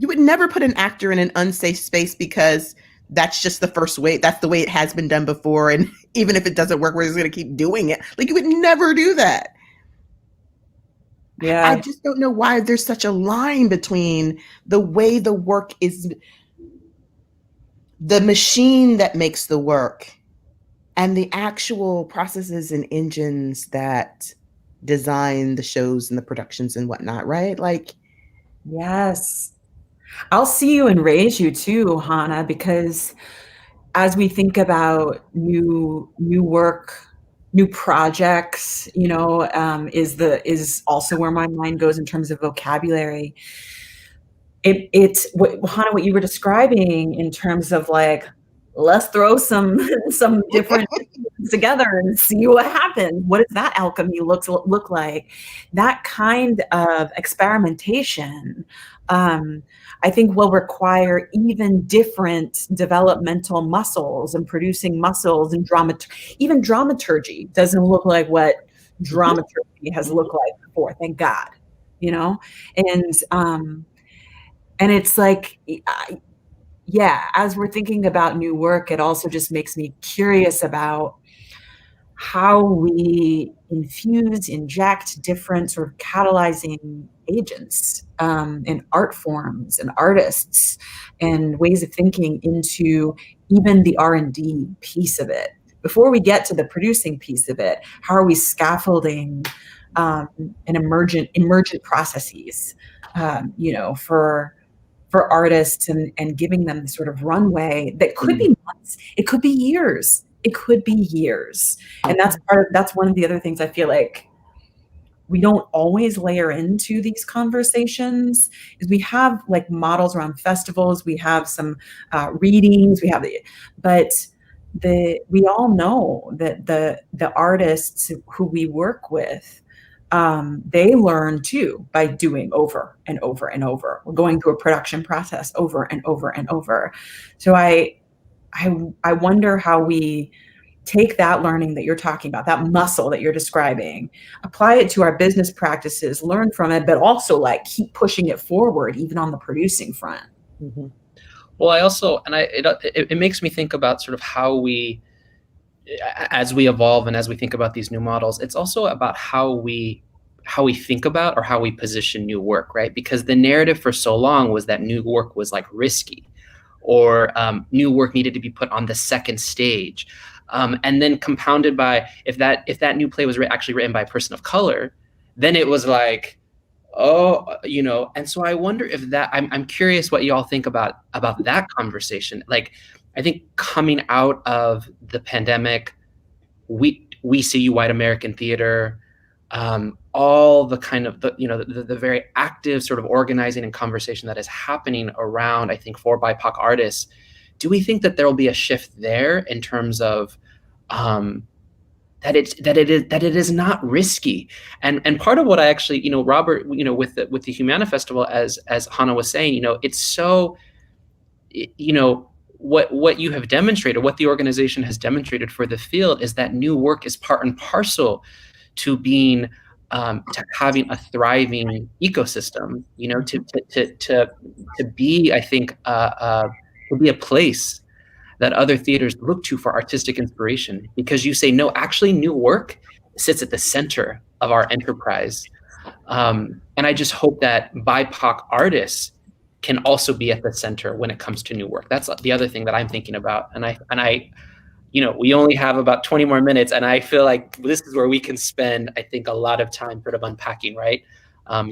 would never put an actor in an unsafe space because that's just the first way. That's the way it has been done before. And even if it doesn't work, we're just going to keep doing it. Like, you would never do that. Yeah. I just don't know why there's such a line between the way the work is, the machine that makes the work, and the actual processes and engines that design the shows and the productions and whatnot, right? Like, yes. I'll see you and raise you too, Hannah, because as we think about new work, new projects, is also where my mind goes in terms of vocabulary. Hannah, what you were describing in terms of like, let's throw some different things together and see what happens. What does that alchemy look like? That kind of experimentation, I think, will require even different developmental muscles and producing muscles, and even dramaturgy doesn't look like what dramaturgy has looked like before. Thank God, and it's like, as we're thinking about new work, it also just makes me curious about how we inject different sort of catalyzing agents and art forms and artists and ways of thinking into even the R&D piece of it. Before we get to the producing piece of it, how are we scaffolding and emergent processes, for artists, and giving them the sort of runway that could be months, it could be years. And that's one of the other things I feel like we don't always layer into these conversations, is we have like models around festivals, we have some readings, but we all know that the artists who we work with, they learn too by doing over and over and over. We're going through a production process over and over and over. So I wonder how we take that learning that you're talking about, that muscle that you're describing, apply it to our business practices, learn from it, but also like keep pushing it forward, even on the producing front. Well, I also, and it makes me think about sort of how we as we evolve and as we think about these new models, it's also about how we think about or how we position new work, right? Because the narrative for so long was that new work was like risky, or new work needed to be put on the second stage, and then compounded by if that new play was actually written by a person of color, then it was like, oh, and so I wonder if that I'm curious what y'all think about that conversation. Like, I think coming out of the pandemic, we see white American theater, all the kind of the very active sort of organizing and conversation that is happening around, I think, for BIPOC artists. Do we think that there will be a shift there in terms of that it is not risky? And part of what I actually, Robert, with the Humana Festival, as Hannah was saying, it's so, what you have demonstrated, what the organization has demonstrated for the field, is that new work is part and parcel to being to having a thriving ecosystem, to be, I think, to be a place that other theaters look to for artistic inspiration, because you say, no, actually new work sits at the center of our enterprise. And I just hope that BIPOC artists can also be at the center when it comes to new work. That's the other thing that I'm thinking about. And I we only have about 20 more minutes, and I feel like this is where we can spend, I think, a lot of time sort of unpacking, right?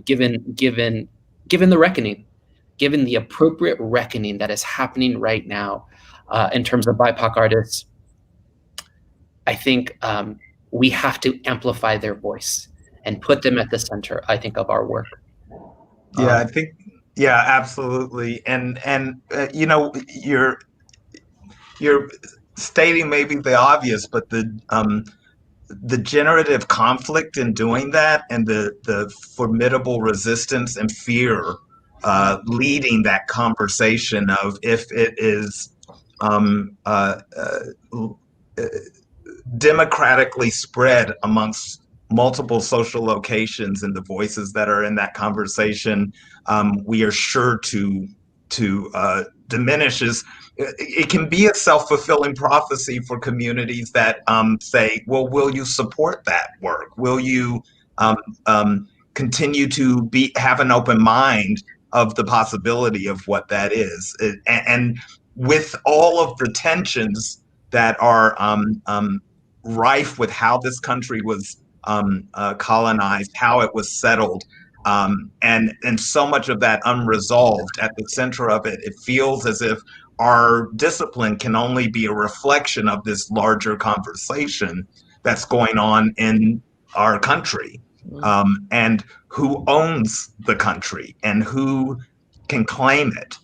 Given the reckoning, given the appropriate reckoning that is happening right now in terms of BIPOC artists, I think we have to amplify their voice and put them at the center, I think, of our work. Yeah, I think, yeah, absolutely. And you're stating maybe the obvious, but the generative conflict in doing that, and the formidable resistance and fear leading that conversation of if it is democratically spread amongst multiple social locations, and the voices that are in that conversation, we are sure to diminishes. It can be a self-fulfilling prophecy for communities that say, well, will you support that work? Will you continue to have an open mind of the possibility of what that is? And with all of the tensions that are rife with how this country was colonized, how it was settled, and so much of that unresolved at the center of it, it feels as if our discipline can only be a reflection of this larger conversation that's going on in our country, and who owns the country and who can claim it.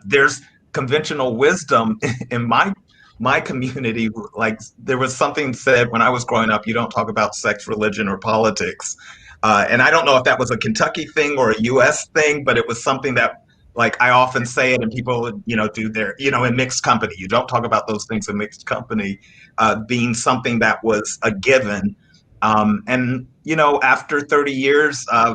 There's conventional wisdom in my community. Like, there was something said when I was growing up, you don't talk about sex, religion, or politics. And I don't know if that was a Kentucky thing or a US thing, but it was something that, like, I often say it, and people, do their, in mixed company. You don't talk about those things in mixed company, being something that was a given. And, after 30 years, I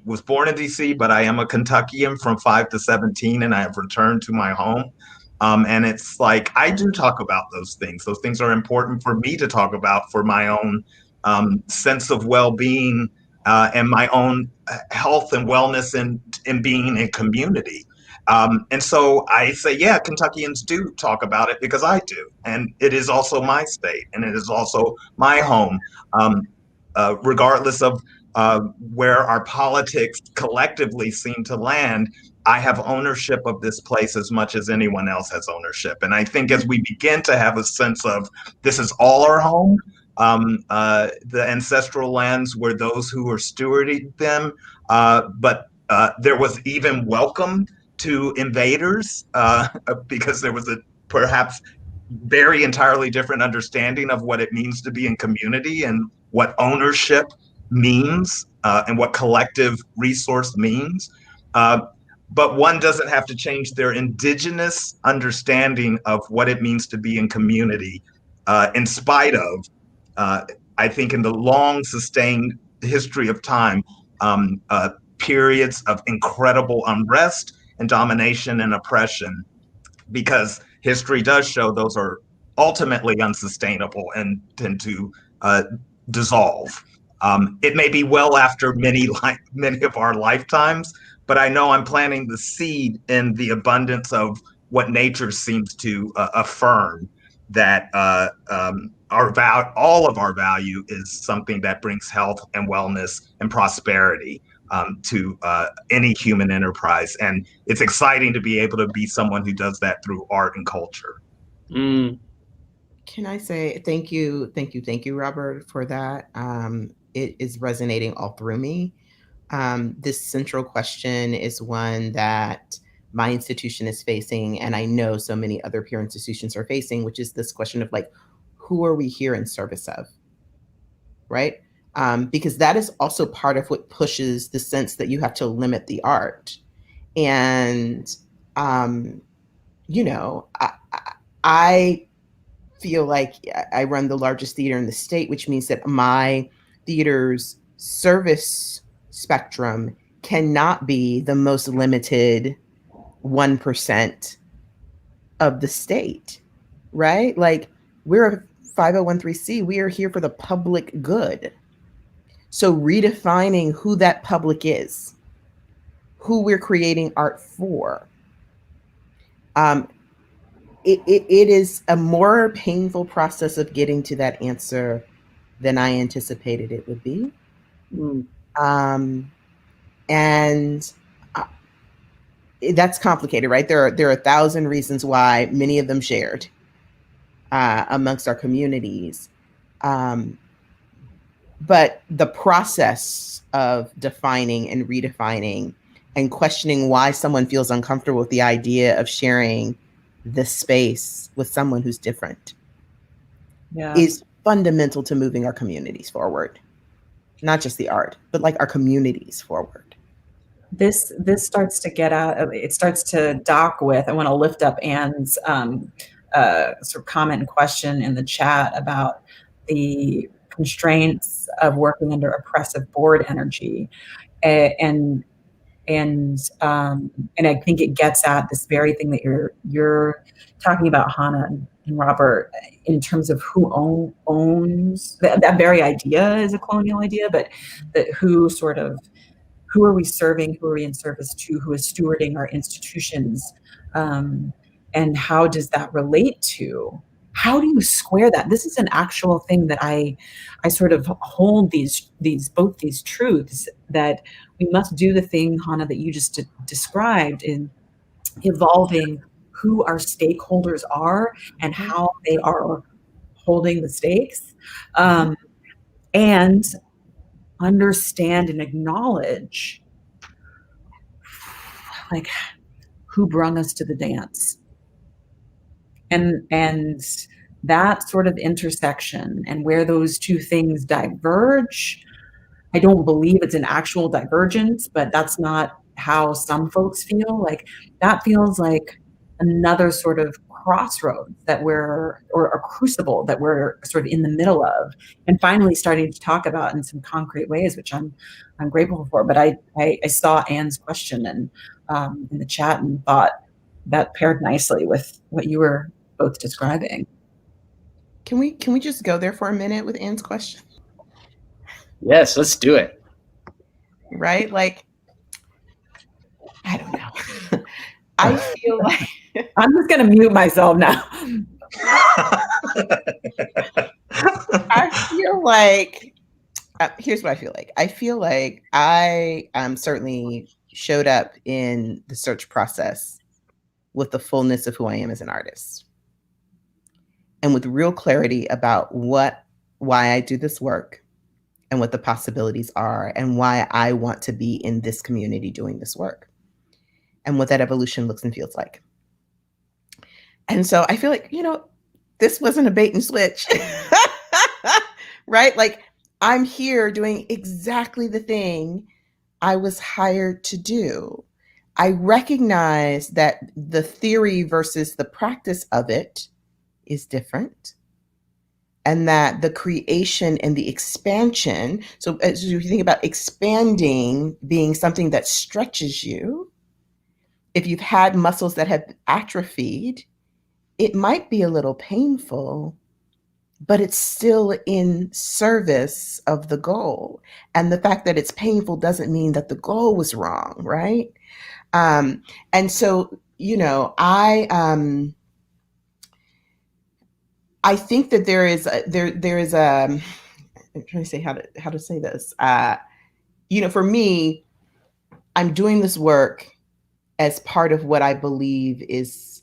was born in DC, but I am a Kentuckian from 5 to 17, and I have returned to my home. And it's like, I do talk about those things. Those things are important for me to talk about for my own sense of well-being, and my own health and wellness, and being in community. And so I say, yeah, Kentuckians do talk about it because I do. And it is also my state, and it is also my home, regardless of where our politics collectively seem to land. I have ownership of this place as much as anyone else has ownership. And I think as we begin to have a sense of this is all our home, the ancestral lands were those who were stewarding them, but there was even welcome to invaders, because there was a perhaps very entirely different understanding of what it means to be in community, and what ownership means, and what collective resource means. But one doesn't have to change their indigenous understanding of what it means to be in community, in spite of, I think, in the long sustained history of time, periods of incredible unrest and domination and oppression, because history does show those are ultimately unsustainable and tend to dissolve. It may be well after many of our lifetimes, but I know I'm planting the seed in the abundance of what nature seems to affirm, that all of our value is something that brings health and wellness and prosperity to any human enterprise. And it's exciting to be able to be someone who does that through art and culture. Mm. Can I say thank you, Robert, for that? It is resonating all through me. This central question is one that my institution is facing, and I know so many other peer institutions are facing, which is this question of like, who are we here in service of, right? Because that is also part of what pushes the sense that you have to limit the art. And, you know, I feel like I run the largest theater in the state, which means that my theater's service spectrum cannot be the most limited 1% of the state, right? Like, we're a 501(c)(3), we are here for the public good. So redefining who that public is, who we're creating art for, it is a more painful process of getting to that answer than I anticipated it would be. And that's complicated, right? There are 1,000 reasons why, many of them shared amongst our communities. But the process of defining and redefining and questioning why someone feels uncomfortable with the idea of sharing this space with someone who's different is fundamental to moving our communities forward. Not just the art, but like our communities forward. This starts to get out, it starts to dock with, I want to lift up Anne's sort of comment and question in the chat about the constraints of working under oppressive board energy. And I think it gets at this very thing that you're talking about, Hannah and Robert, in terms of who owns that very idea is a colonial idea, but that who are we serving, who are we in service to, who is stewarding our institutions, and how does that relate to, how do you square that? This is an actual thing that I sort of hold both these truths, that we must do the thing, Hannah, that you just described, in evolving who our stakeholders are and how they are holding the stakes, and understand and acknowledge, like, who brung us to the dance. And that sort of intersection, and where those two things diverge, I don't believe it's an actual divergence, but that's not how some folks feel. Like, that feels like another sort of crossroads that or a crucible that we're sort of in the middle of, and finally starting to talk about in some concrete ways, which I'm grateful for. But I saw Anne's question and in the chat, and thought that paired nicely with what you were both describing. Can we just go there for a minute with Anne's question? Yes, let's do it. Right? Like, I don't know. I feel like I'm just going to mute myself now. I feel like, here's what I feel like. I feel like I certainly showed up in the search process with the fullness of who I am as an artist, and with real clarity about why I do this work and what the possibilities are, and why I want to be in this community doing this work, and what that evolution looks and feels like. And so I feel like, this wasn't a bait and switch, right? Like, I'm here doing exactly the thing I was hired to do. I recognize that the theory versus the practice of it is different, and that the creation and the expansion, so as you think about expanding being something that stretches you, if you've had muscles that have atrophied, it might be a little painful, but it's still in service of the goal. And the fact that it's painful doesn't mean that the goal was wrong, right? And so, I think that there is I'm trying to say how to say this. For me, I'm doing this work as part of what I believe is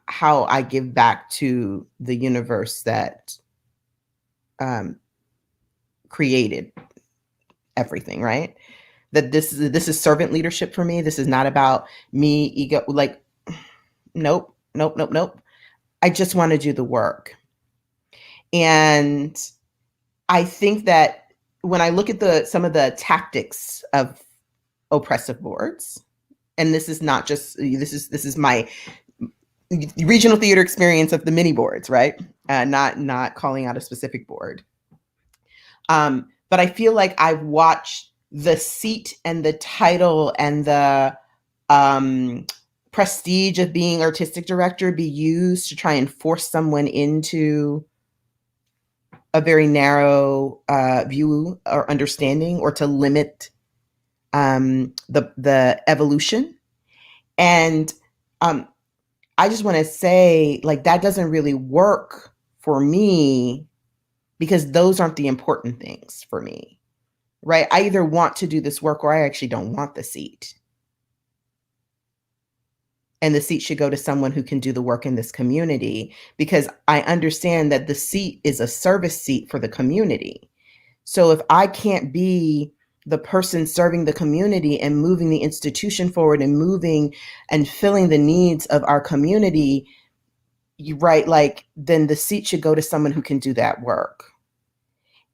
how I give back to the universe that created everything, right? That this is servant leadership for me. This is not about me ego. Like, nope. I just want to do the work. And I think that when I look at some of the tactics of oppressive boards, and this is not just this is my regional theater experience of the mini boards, right? Not calling out a specific board. But I feel like I've watched the seat and the title and the prestige of being artistic director be used to try and force someone into a very narrow view or understanding, or to limit the evolution. And I just want to say, like, that doesn't really work for me, because those aren't the important things for me, right? I either want to do this work or I actually don't want the seat. And the seat should go to someone who can do the work in this community, because I understand that the seat is a service seat for the community. So if I can't be the person serving the community and moving the institution forward and moving and filling the needs of our community, right, like, then the seat should go to someone who can do that work.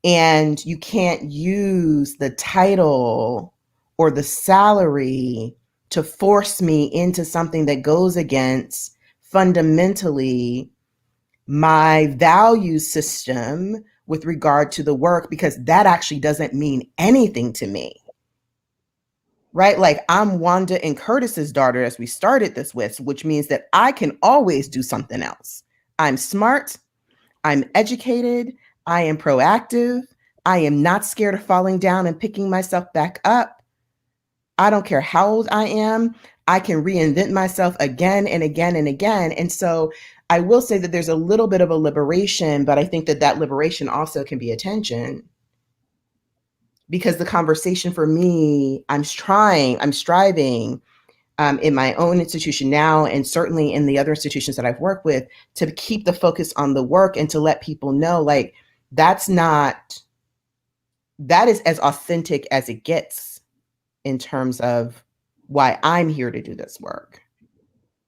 And you can't use the title or the salary to force me into something that goes against fundamentally my value system with regard to the work, because that actually doesn't mean anything to me, right? Like, I'm Wanda and Curtis's daughter, as we started this with, which means that I can always do something else. I'm smart, I'm educated, I am proactive, I am not scared of falling down and picking myself back up. I don't care how old I am, I can reinvent myself again and again and again. And so I will say that there's a little bit of a liberation, but I think that liberation also can be a tension, because the conversation for me, I'm striving in my own institution now, and certainly in the other institutions that I've worked with, to keep the focus on the work and to let people know, like, that is as authentic as it gets in terms of why I'm here to do this work.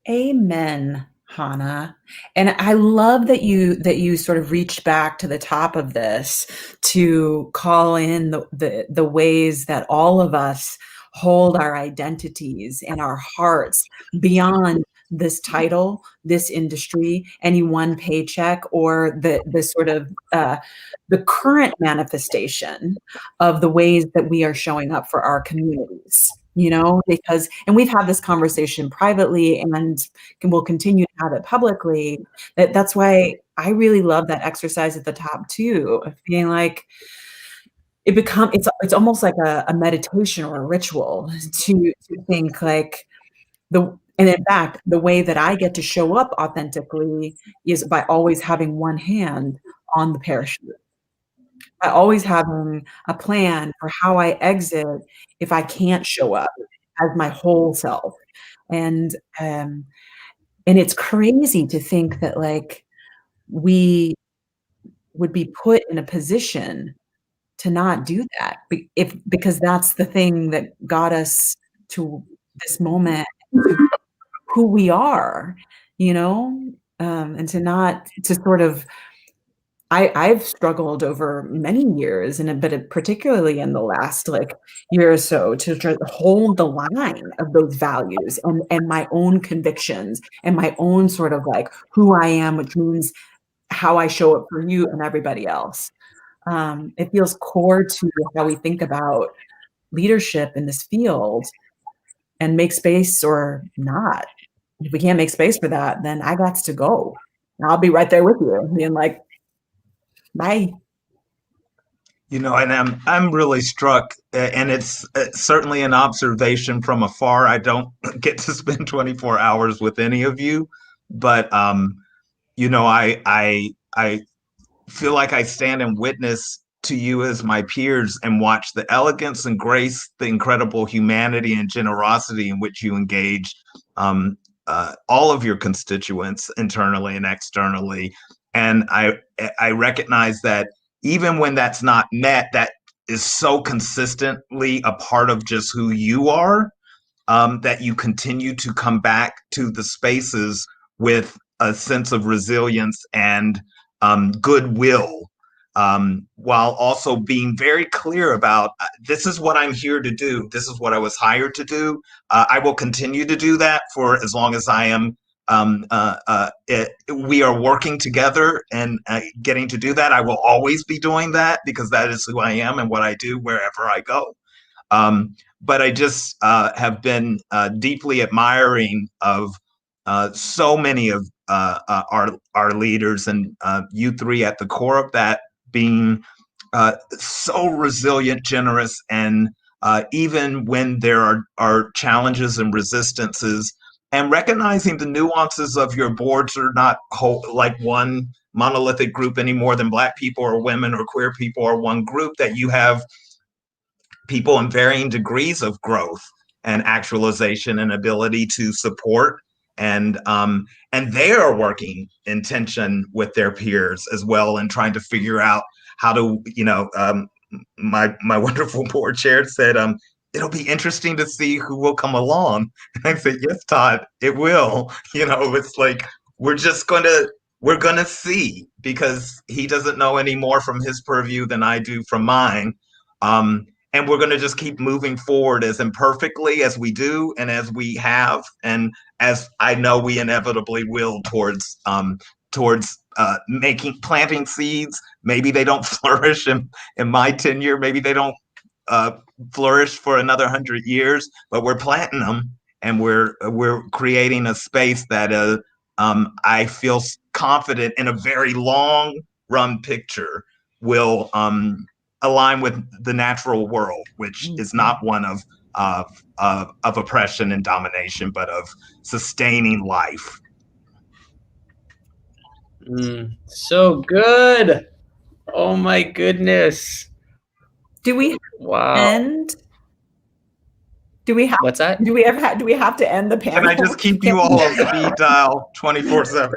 Amen, Hannah. And I love that you sort of reached back to the top of this to call in the ways that all of us hold our identities and our hearts beyond this title, this industry, any one paycheck, or the sort of the current manifestation of the ways that we are showing up for our communities. Because, and we've had this conversation privately and we'll continue to have it publicly, that's why I really love that exercise at the top too, of being like, it's almost like a meditation or a ritual to think like and in fact, the way that I get to show up authentically is by always having one hand on the parachute, by always having a plan for how I exit if I can't show up as my whole self. And it's crazy to think that, like, we would be put in a position to not do that, because that's the thing that got us to this moment, who we are, and to sort of, I've struggled over many years, but particularly in the last year or so, to hold the line of those values and my own convictions and my own sort of who I am, which means how I show up for you and everybody else. It feels core to how we think about leadership in this field, and make space or not If we can't make space for that, then I got to go. And I'll be right there with you, being like, bye. And I'm really struck, and it's certainly an observation from afar. I don't get to spend 24 hours with any of you, but I feel like I stand and witness to you as my peers and watch the elegance and grace, the incredible humanity and generosity in which you engage all of your constituents internally and externally. And I recognize that even when that's not met, that is so consistently a part of just who you are, that you continue to come back to the spaces with a sense of resilience and goodwill, while also being very clear about this is what I'm here to do. This is what I was hired to do. I will continue to do that for as long as I am. We are working together and getting to do that. I will always be doing that because that is who I am and what I do wherever I go. But I just have been deeply admiring of so many of our leaders, and you three at the core of that being so resilient, generous, and even when there are challenges and resistances, and recognizing the nuances of your boards are not like one monolithic group any more than Black people or women or queer people are one group, that you have people in varying degrees of growth and actualization and ability to support, and they are working in tension with their peers as well and trying to figure out how to, my wonderful board chair said, it'll be interesting to see who will come along. And I said, yes, Todd, it will. It's like we're going to see, because he doesn't know any more from his purview than I do from mine. And we're going to just keep moving forward as imperfectly as we do and as we have, and as I know we inevitably will, towards planting seeds. Maybe they don't flourish in my tenure. Maybe they don't flourish for another 100 years, but we're planting them, and we're creating a space that I feel confident in a very long run picture will align with the natural world, which is not one of oppression and domination, but of sustaining life. So good. Oh my goodness. Do we end? Do we have? What's that? Do we have to end the panel? Can I just keep you all on speed dial 24/7?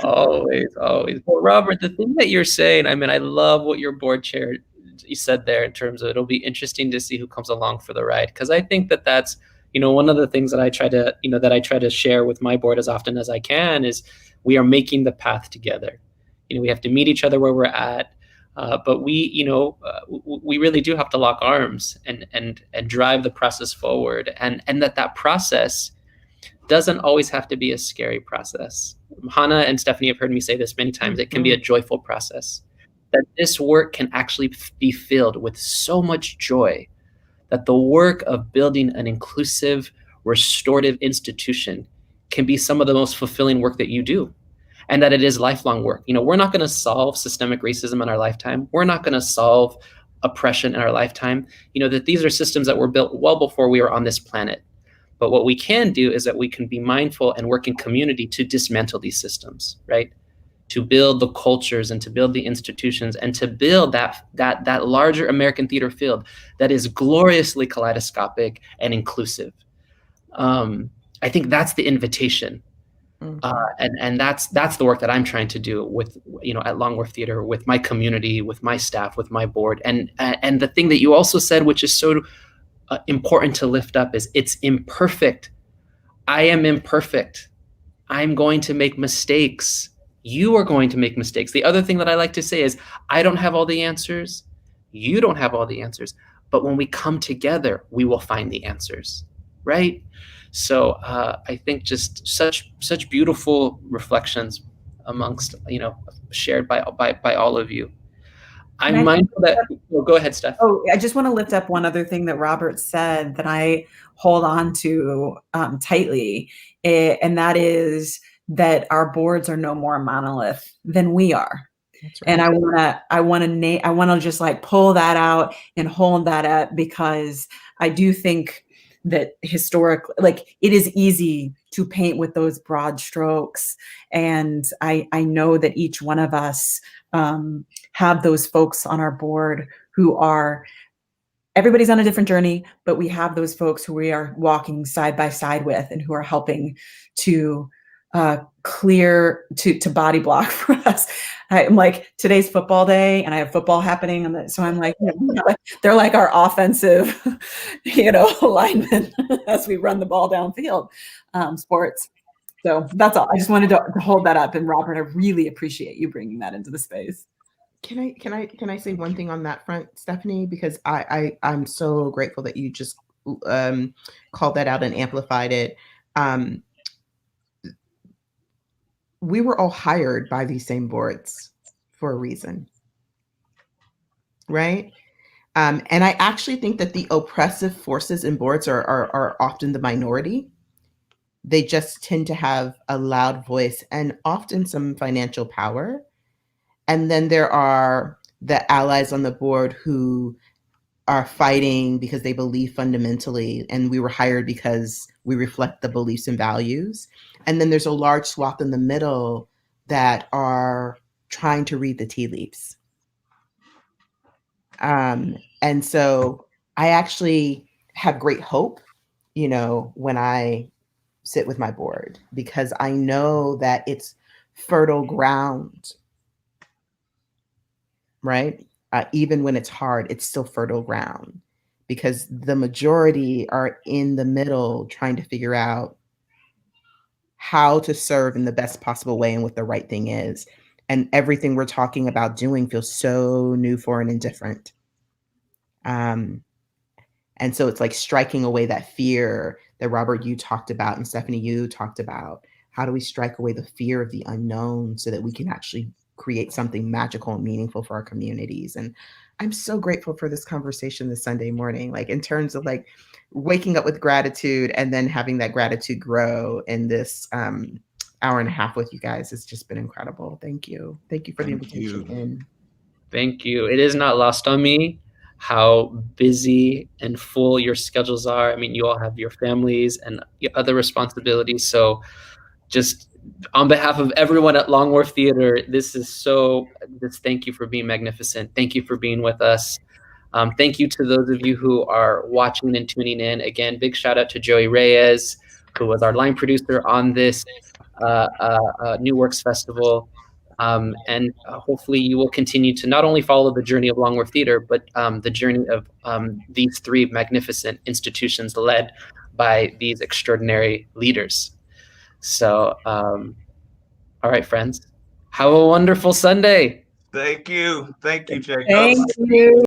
Always. Well, Robert, the thing that you're saying, I mean, I love what your board chair you said there in terms of it'll be interesting to see who comes along for the ride, because I think that that's one of the things that I try to share with my board as often as I can is we are making the path together. We have to meet each other where we're at, but we really do have to lock arms and drive the process forward, and that process doesn't always have to be a scary process. Hannah and Stephanie have heard me say this many times. It can be a joyful process. That this work can actually be filled with so much joy, that the work of building an inclusive, restorative institution can be some of the most fulfilling work that you do, and that it is lifelong work. We're not going to solve systemic racism in our lifetime. We're not going to solve oppression in our lifetime. That these are systems that were built well before we were on this planet. But what we can do is that we can be mindful and work in community to dismantle these systems, right? To build the cultures and to build the institutions and to build that larger American theater field that is gloriously kaleidoscopic and inclusive. I think that's the invitation. And that's the work that I'm trying to do with, at Longworth Theater, with my community, with my staff, with my board. And the thing that you also said, which is so important to lift up, is it's imperfect. I am imperfect. I'm going to make mistakes. You are going to make mistakes. The other thing that I like to say is I don't have all the answers. You don't have all the answers. But when we come together, we will find the answers, right? So I think just such beautiful reflections amongst, shared by all of you. I'm mindful that, go ahead, Steph. Oh, I just want to lift up one other thing that Robert said that I hold on to tightly, and that is that our boards are no more monolith than we are. That's right. And I want to just like pull that out and hold that up, because I do think that historically, like, it is easy to paint with those broad strokes, and I know that each one of us have those folks on our board who are, everybody's on a different journey, but we have those folks who we are walking side by side with and who are helping to clear, to body block for us. I'm like, today's football day and I have football happening. So I'm like, they're like our offensive, linemen as we run the ball downfield, sports. So that's all. I just wanted to hold that up. And Robert, I really appreciate you bringing that into the space. Can I say one thing on that front, Stephanie? Because I'm so grateful that you just called that out and amplified it. We were all hired by these same boards for a reason, right? And I actually think that the oppressive forces in boards are often the minority. They just tend to have a loud voice and often some financial power. And then there are the allies on the board who are fighting because they believe fundamentally, and we were hired because we reflect the beliefs and values. And then there's a large swath in the middle that are trying to read the tea leaves. And so I actually have great hope, when I sit with my board, because I know that it's fertile ground, right? Even when it's hard, it's still fertile ground, because the majority are in the middle trying to figure out how to serve in the best possible way and what the right thing is. And everything we're talking about doing feels so new, foreign, and different. And so it's like striking away that fear that Robert, you talked about, and Stephanie, you talked about. How do we strike away the fear of the unknown so that we can actually create something magical and meaningful for our communities? And I'm so grateful for this conversation this Sunday morning, like in terms of like waking up with gratitude and then having that gratitude grow in this hour and a half with you guys. It's just been incredible. Thank you. Thank you for the invitation. Thank you. It is not lost on me how busy and full your schedules are. I mean, you all have your families and other responsibilities. So just on behalf of everyone at Longworth Theater, thank you for being magnificent. Thank you for being with us. Thank you to those of you who are watching and tuning in. Again, big shout out to Joey Reyes, who was our line producer on this New Works Festival. And hopefully you will continue to not only follow the journey of Longworth Theater, but the journey of these three magnificent institutions led by these extraordinary leaders. So, all right, friends, have a wonderful Sunday. Thank you. Thank you, Jacob. Thank you.